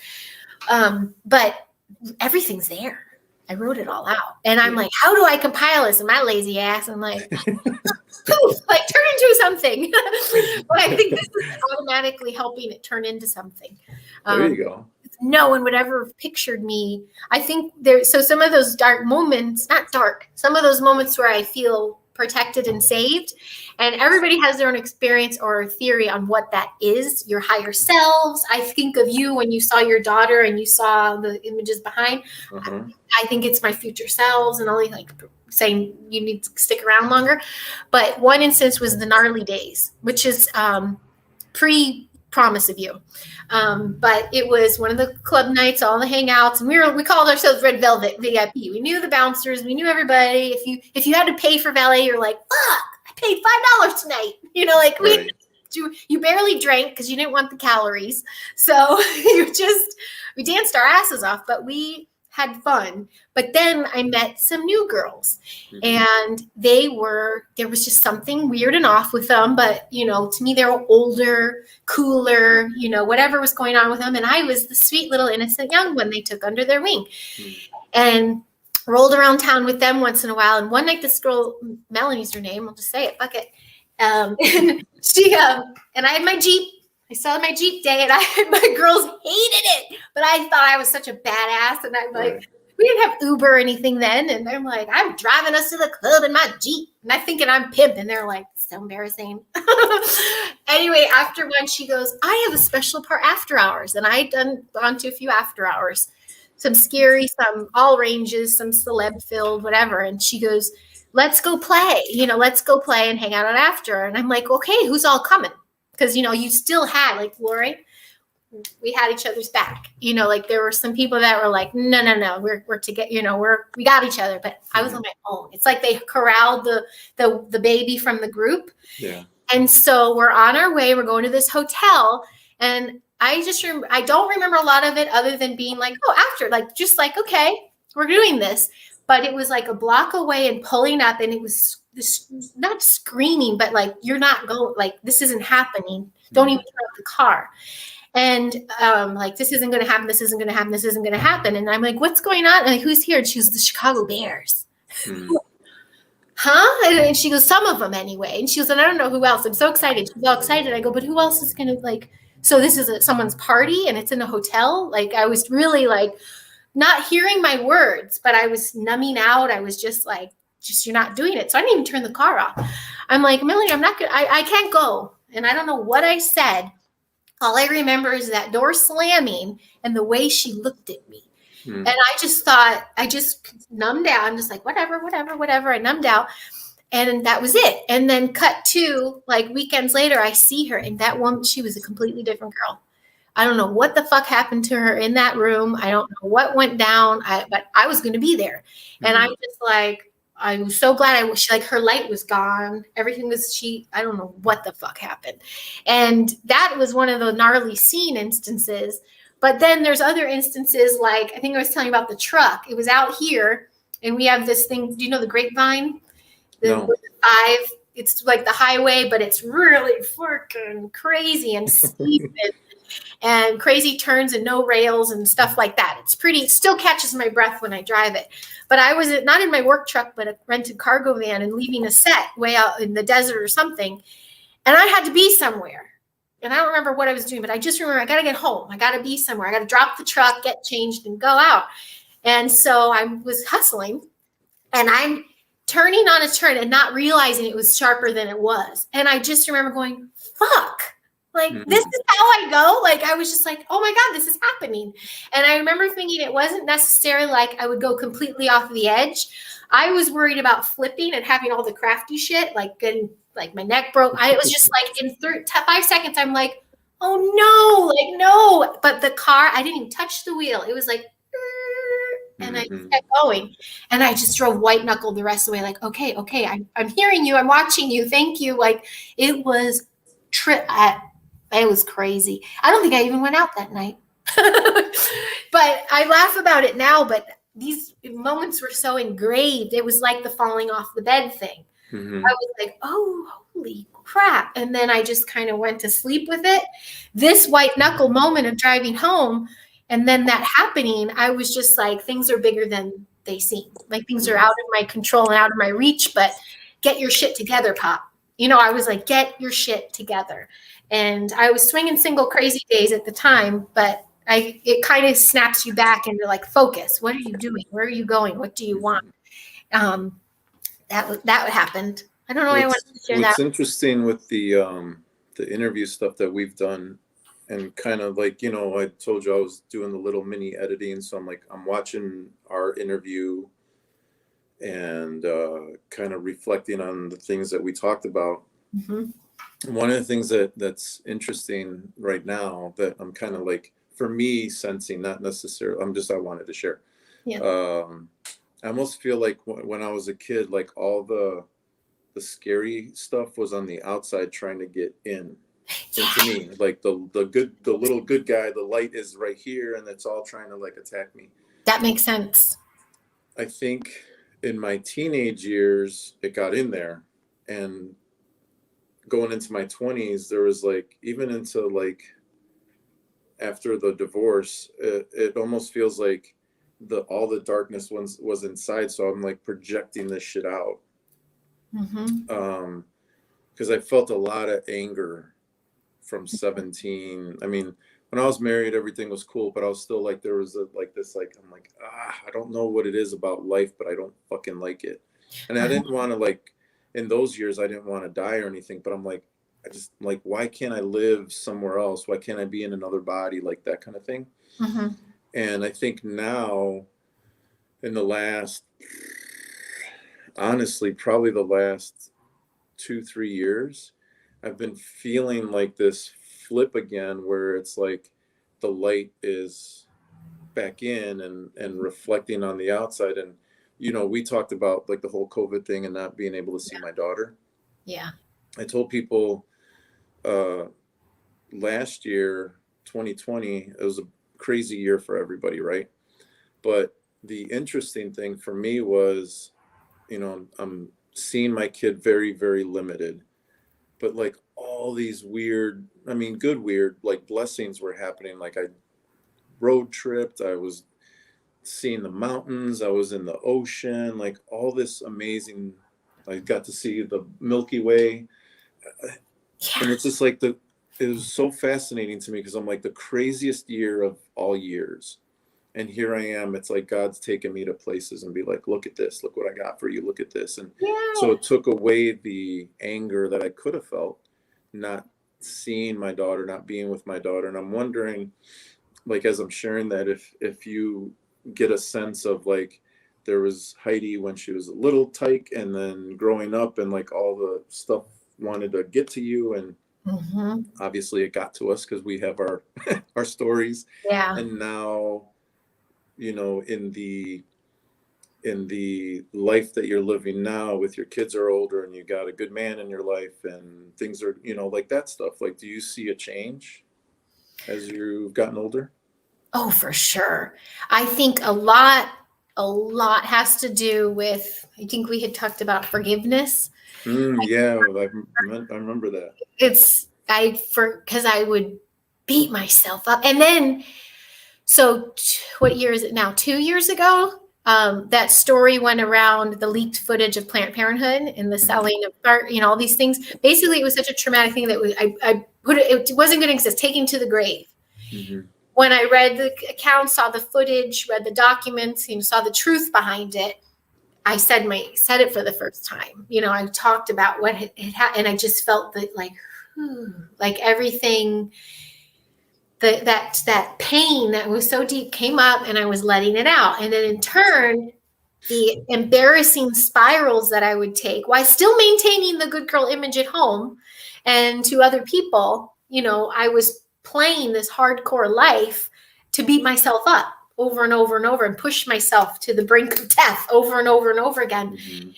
But everything's there. I wrote it all out, and I'm like, how do I compile this? And my lazy ass, I'm like, poof, like turn into something. But I think this is automatically helping it turn into something. There you go. No one would ever have pictured me. I think so some of those dark moments, not dark, some of those moments where I feel protected and saved. And everybody has their own experience or theory on what that is, your higher selves. I think of you when you saw your daughter and you saw the images behind. I think it's my future selves and only like saying you need to stick around longer. But one instance was the gnarly days, which is pre-promise of you. But it was one of the club nights, all the hangouts, and we called ourselves Red Velvet VIP. We knew the bouncers, we knew everybody. If you had to pay for valet, you're like, fuck, I paid $5 tonight. You know, like Right. you barely drank because you didn't want the calories. So we danced our asses off, but we had fun. But then I met some new girls, and there was just something weird and off with them. But, you know, to me, they were older, cooler, you know, whatever was going on with them. And I was the sweet little innocent young one they took under their wing and rolled around town with them once in a while. And one night, this girl, Melanie's her name, I'll just say it, fuck it. And she, and I had my Jeep. I saw my Jeep day, and my girls hated it, but I thought I was such a badass. And I'm like, we didn't have Uber or anything then. And I'm like, I'm driving us to the club in my Jeep. And I'm thinking I'm pimp. And they're like, so embarrassing. Anyway, after one, she goes, I have a special part after hours. And I'd gone to a few after hours, some scary, some all ranges, some celeb filled, whatever. And she goes, let's go play, let's go play and hang out after. And I'm like, okay, who's all coming? Because, you still had, like, Lori, we had each other's back. Like, there were some people that were like, no, we're together, we got each other. But I was on my own. It's like they corralled the baby from the group. Yeah. And so we're on our way. We're going to this hotel. And I don't remember a lot of it other than being like, okay, we're doing this. But it was like a block away and pulling up, and it was not screaming, but like, you're not going, like, this isn't happening. Don't even turn off the car. And like, this isn't going to happen. This isn't going to happen. This isn't going to happen. And I'm like, what's going on? And like, who's here? And she was the Chicago Bears. Huh? And she goes, some of them anyway. And she goes, and I don't know who else. I'm so excited. She's all excited. I go, but who else is going to, like, so this is someone's party and it's in a hotel? Like, I was really like not hearing my words, but I was numbing out. I was just like, you're not doing it. So I didn't even turn the car off. I'm like, Melanie, I'm not good. I can't go. And I don't know what I said. All I remember is that door slamming and the way she looked at me. And I just numbed out. I'm just like, whatever. I numbed out. And that was it. And then cut to, like, weekends later, I see her. And that woman, she was a completely different girl. I don't know what the fuck happened to her in that room. I don't know what went down. But I was going to be there. And I'm just like, I was so glad her light was gone. Everything was, I don't know what the fuck happened. And that was one of the gnarly scene instances. But then there's other instances, like, I think I was telling you about the truck. It was out here, and we have this thing. Do you know the Grapevine? No. It's like the highway, but it's really freaking crazy and steep and crazy turns and no rails and stuff like that. It still catches my breath when I drive it. But I was not in my work truck, but a rented cargo van and leaving a set way out in the desert or something. And I had to be somewhere. And I don't remember what I was doing, but I just remember I got to get home. I got to be somewhere. I got to drop the truck, get changed, and go out. And so I was hustling, and I'm turning on a turn and not realizing it was sharper than it was. And I just remember going, fuck. Like, this is how I go. Like, I was just like, oh my God, this is happening. And I remember thinking it wasn't necessarily like I would go completely off the edge. I was worried about flipping and having all the crafty shit, like getting, like, my neck broke. I was just like, in 5 seconds, I'm like, oh no. But the car, I didn't even touch the wheel. It was like, and I just kept going. And I just drove white knuckle the rest of the way. Like, okay, I'm hearing you. I'm watching you. Thank you. Like, it was it was crazy. I don't think I even went out that night. But I laugh about it now, but these moments were so engraved. It was like the falling off the bed thing. I was like, oh, holy crap. And then I just kind of went to sleep with it. This white knuckle moment of driving home, and then that happening, I was just like, things are bigger than they seem. Like, things are out of my control and out of my reach, but get your shit together, Pop. I was like, get your shit together. And I was swinging single crazy days at the time, but it kind of snaps you back into, like, focus. What are you doing? Where are you going? What do you want? that happened. I don't know why I wanted to share that. What's interesting with the interview stuff that we've done, and kind of like, you know, I told you I was doing the little mini editing, so I'm watching our interview and kind of reflecting on the things that we talked about. Mm-hmm. One of the things that's interesting right now that I'm kind of like, for me, sensing, not necessarily, I wanted to share. Yeah. I almost feel like when I was a kid, like all the scary stuff was on the outside trying to get into me. Like the little good guy, the light is right here and it's all trying to like attack me. That makes sense. I think in my teenage years, it got in there, and going into my 20s, there was like, even into like after the divorce, it almost feels like all the darkness was inside. So I'm like projecting this shit out. Mm-hmm. Because I felt a lot of anger from 17. I mean, when I was married, everything was cool, but I was still like, there was I'm like, I don't know what it is about life, but I don't fucking like it. And I didn't want to, like, in those years, I didn't want to die or anything, but I'm like, I just like, why can't I live somewhere else? Why can't I be in another body? Like that kind of thing. Mm-hmm. And I think now in the last, honestly, probably the last 2-3 years, I've been feeling like this flip again, where it's like the light is back in and reflecting on the outside. And, you know, we talked about like the whole COVID thing and not being able to see my daughter. Yeah. I told people last year, 2020, it was a crazy year for everybody, right? But the interesting thing for me was, you know, I'm seeing my kid very, very limited, but like all these weird, I mean, good, weird, like blessings were happening. Like I road tripped, I was seeing the mountains, I was in the ocean, like all this amazing, I got to see the Milky Way. Yeah. And it's just like it was so fascinating to me, because I'm like, the craziest year of all years. And here I am, it's like God's taking me to places and be like, look at this, look what I got for you, look at this. And so it took away the anger that I could have felt, not seeing my daughter, not being with my daughter. And I'm wondering, like, as I'm sharing that, if you get a sense of like, there was Heidi when she was a little tyke, and then growing up, and like all the stuff wanted to get to you, and mm-hmm. Obviously it got to us because we have our our stories. Yeah. And now, you know, in the life that you're living now, with your kids are older and you got a good man in your life and things are, you know, like that stuff. Like, do you see a change as you've gotten older? Oh, for sure. I think a lot has to do with, I think we had talked about forgiveness. Yeah, I remember that. Because I would beat myself up. And then, so what year is it now? 2 years ago, that story went around, the leaked footage of Planned Parenthood and the selling of, you know, all these things. Basically, it was such a traumatic thing that I put it wasn't going to exist, taken to the grave. Mm-hmm. When I read the account, saw the footage, read the documents, you know, saw the truth behind it, I said it for the first time. You know, I talked about what it had, and I just felt that like everything, that pain that was so deep came up, and I was letting it out. And then in turn, the embarrassing spirals that I would take while still maintaining the good girl image at home and to other people, you know, I was playing this hardcore life to beat myself up over and over and over and push myself to the brink of death over and over and over again. Mm-hmm.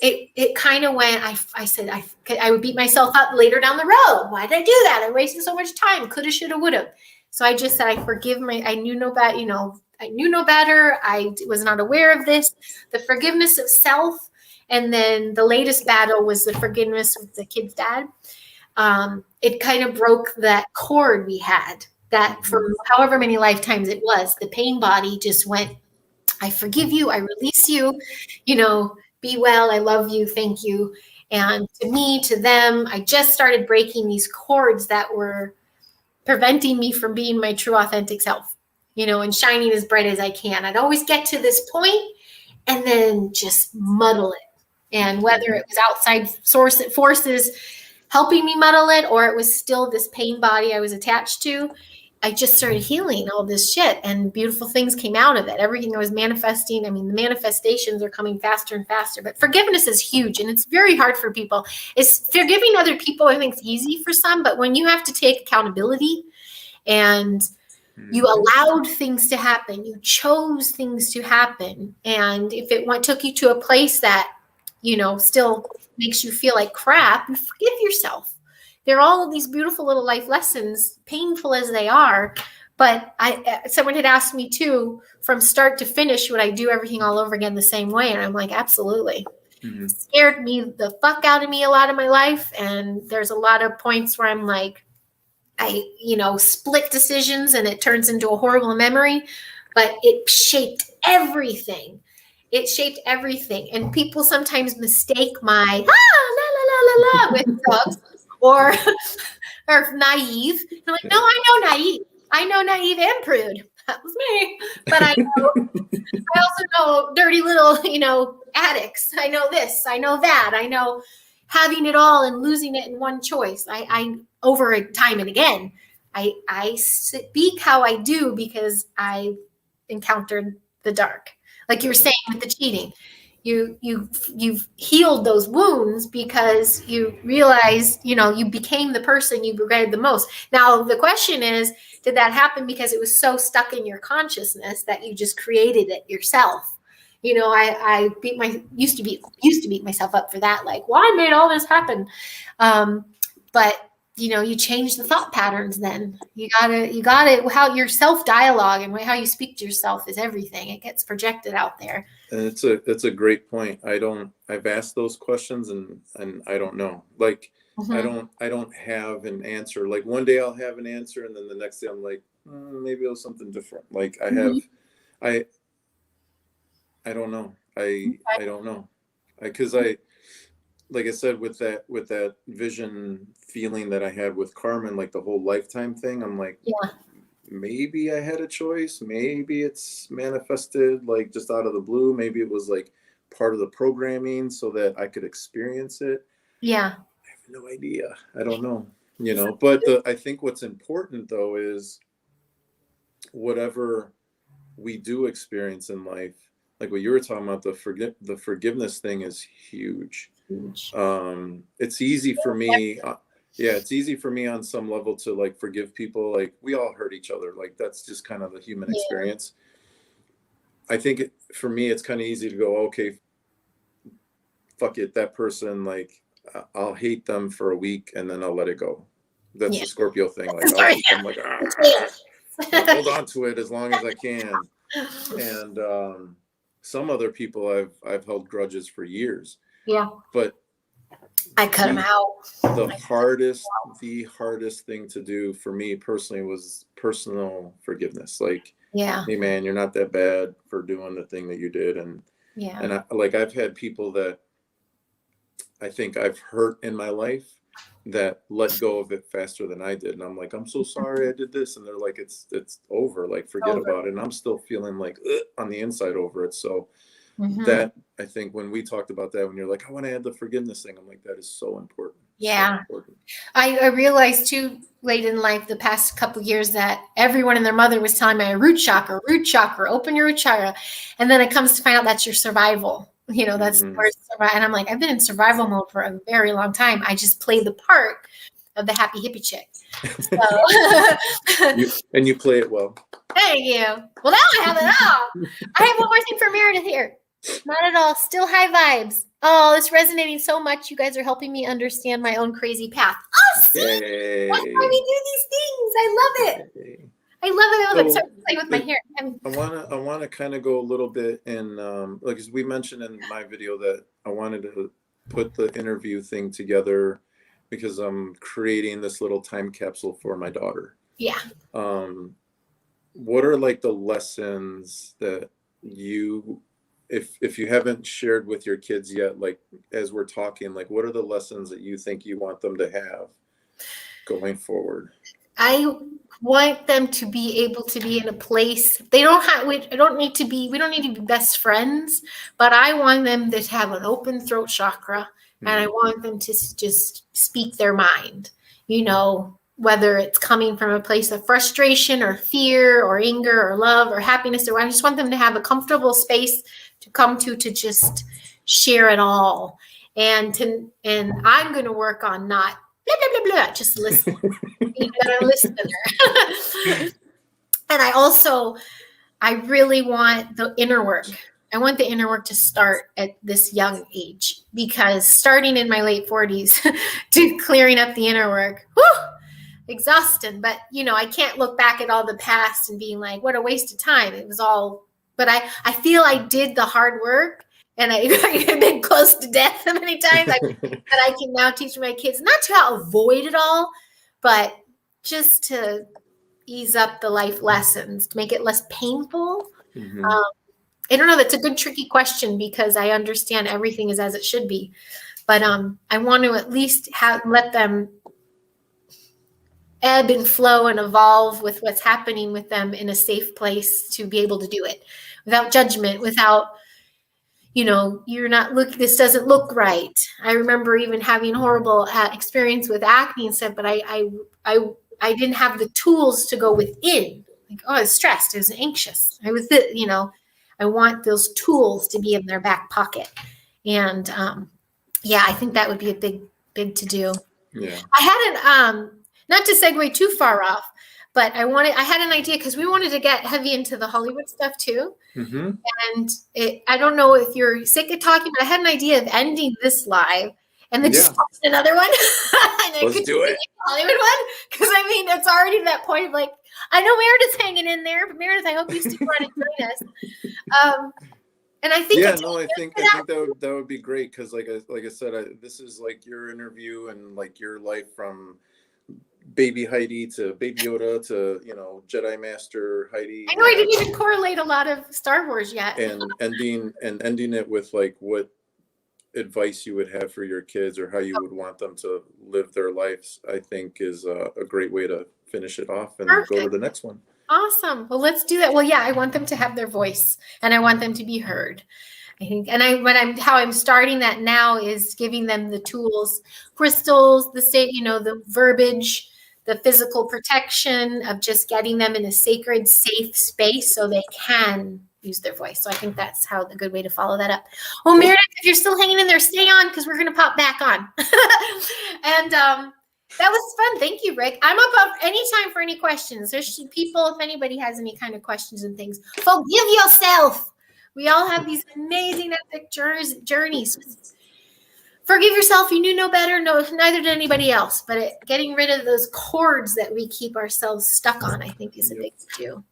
It kind of went, I said, I would beat myself up later down the road. Why did I do that? I wasted so much time. Coulda, shoulda, woulda. So I just said, I knew no better, you know, I knew no better. I was not aware of this, the forgiveness of self. And then the latest battle was the forgiveness of the kid's dad. It kind of broke that cord we had, that for however many lifetimes it was, the pain body just went, I forgive you. I release you, you know, be well. I love you. Thank you. And to me, to them, I just started breaking these cords that were preventing me from being my true, authentic self, you know, and shining as bright as I can. I'd always get to this point and then just muddle it. And whether it was outside forces helping me muddle it, or it was still this pain body I was attached to, I just started healing all this shit, and beautiful things came out of it. Everything I was manifesting, I mean, the manifestations are coming faster and faster, but forgiveness is huge, and it's very hard for people. It's forgiving other people, I think, is easy for some, but when you have to take accountability and you allowed things to happen, you chose things to happen, and if it took you to a place that, you know, still makes you feel like crap, you forgive yourself. They're all of these beautiful little life lessons, painful as they are. But someone had asked me too, from start to finish, would I do everything all over again the same way? And I'm like, absolutely. It scared me the fuck out of me a lot of my life. And there's a lot of points where I'm like, split decisions and it turns into a horrible memory, but it shaped everything. It shaped everything. And people sometimes mistake my la la la la la with drugs or naive. And I'm like, no, I know naive. I know naive and prude. That was me. But I also know dirty little, addicts. I know this. I know that. I know having it all and losing it in one choice. I over time and again, I speak how I do because I encountered the dark. Like you were saying with the cheating, you've healed those wounds because you realized, you became the person you regretted the most. Now the question is, did that happen because it was so stuck in your consciousness that you just created it yourself? I used to beat myself up for that. Like, why made all this happen? But you change the thought patterns. Then you gotta how your self dialogue and how you speak to yourself is everything. It gets projected out there. And it's a great point. I've asked those questions and I don't know. Like, I don't have an answer. Like one day I'll have an answer, and then the next day I'm like, maybe it was something different. Like I don't know. I don't know. Because like I said, with that vision feeling that I had with Carmen, like the whole lifetime thing, I'm like, maybe I had a choice. Maybe it's manifested like just out of the blue. Maybe it was like part of the programming so that I could experience it. Yeah. I have no idea. I don't know, but I think what's important though is whatever we do experience in life, like what you were talking about, the forgiveness thing is huge. It's easy for me. It's easy for me on some level to like forgive people. Like we all hurt each other. Like that's just kind of the human experience. I think for me, it's kind of easy to go, okay, fuck it. That person, like I'll hate them for a week and then I'll let it go. That's the Scorpio thing. Like I'm like, I'll hold on to it as long as I can. And some other people I've held grudges for years. Yeah. But I cut them out. The hardest thing to do for me personally was personal forgiveness. Like, hey man, you're not that bad for doing the thing that you did. And I've had people that I think I've hurt in my life that let go of it faster than I did. And I'm like, I'm so sorry I did this. And they're like, it's over, like forget about it. And I'm still feeling like on the inside over it. So that, I think when we talked about that, when you're like, I want to add the forgiveness thing, I'm like, that is so important. Yeah. So important. I realized too late in life, the past couple of years, that everyone and their mother was telling me root chakra, open your root chakra. And then it comes to find out that's your survival. That's where survival. And I'm like, I've been in survival mode for a very long time. I just play the part of the happy hippie chick. So. you play it well. Thank you. Well, now I have it all. I have one more thing for Meredith here. Not at all. Still high vibes. Oh, it's resonating so much. You guys are helping me understand my own crazy path. Oh, see? Hey. That's why we do these things. I love it. Hey. I love it. So I'm playing with my hair. I want to kind of go a little bit in, like as we mentioned in my video, that I wanted to put the interview thing together because I'm creating this little time capsule for my daughter. Yeah. What are like the lessons that you, if you haven't shared with your kids yet, like as we're talking, like what are the lessons that you think you want them to have going forward? I want them to be able to be in a place. They don't have, we don't need to be best friends, but I want them to have an open throat chakra, and I want them to just speak their mind, whether it's coming from a place of frustration or fear or anger or love or happiness, or I just want them to have a comfortable space to come to just share it all. And I'm going to work on not blah, blah, blah, blah, just listen. Be a better listener. And I really want the inner work. I want the inner work to start at this young age, because starting in my late 40s to clearing up the inner work, exhausting. But, I can't look back at all the past and being like, what a waste of time. It was all, but I feel I did the hard work, and I've been close to death many times that I can now teach my kids, not to avoid it all, but just to ease up the life lessons, to make it less painful. Mm-hmm. I don't know. That's a good, tricky question, because I understand everything is as it should be. But I want to at least let them ebb and flow and evolve with what's happening with them in a safe place to be able to do it without judgment, without, this doesn't look right. I remember even having horrible experience with acne and stuff, but I didn't have the tools to go within. Like, I was stressed. I was anxious. I was, I want those tools to be in their back pocket. And I think that would be a big to do. Yeah. I had not to segue too far off, but I had an idea, because we wanted to get heavy into the Hollywood stuff too. Mm-hmm. And I don't know if you're sick of talking, but I had an idea of ending this live and then just another one. And let's do it. Hollywood one. Because it's already that point of like, I know Meredith's hanging in there, but Meredith, I hope you stick around and join us. And I think I think that would be great, because like I said, this is like your interview and like your life from baby Heidi to baby Yoda to Jedi Master Heidi. I know I didn't even correlate a lot of Star Wars yet. And ending it with like what advice you would have for your kids, or how you would want them to live their lives, I think is a great way to finish it off and go to the next one. Awesome. Well, let's do that. Well, yeah, I want them to have their voice, and I want them to be heard. I think, and how I'm starting that now is giving them the tools, crystals, the verbiage, the physical protection of just getting them in a sacred, safe space so they can use their voice. So I think that's the good way to follow that up. Well, Meredith, if you're still hanging in there, stay on, because we're going to pop back on. And that was fun. Thank you, Rick. I'm up anytime for any questions. There's people, if anybody has any kind of questions and things, forgive yourself. We all have these amazing epic journeys. Forgive yourself. You knew no better. No, neither did anybody else. But getting rid of those cords that we keep ourselves stuck on, I think, is a big deal.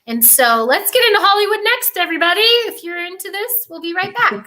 And so let's get into Hollywood next, everybody. If you're into this, we'll be right back.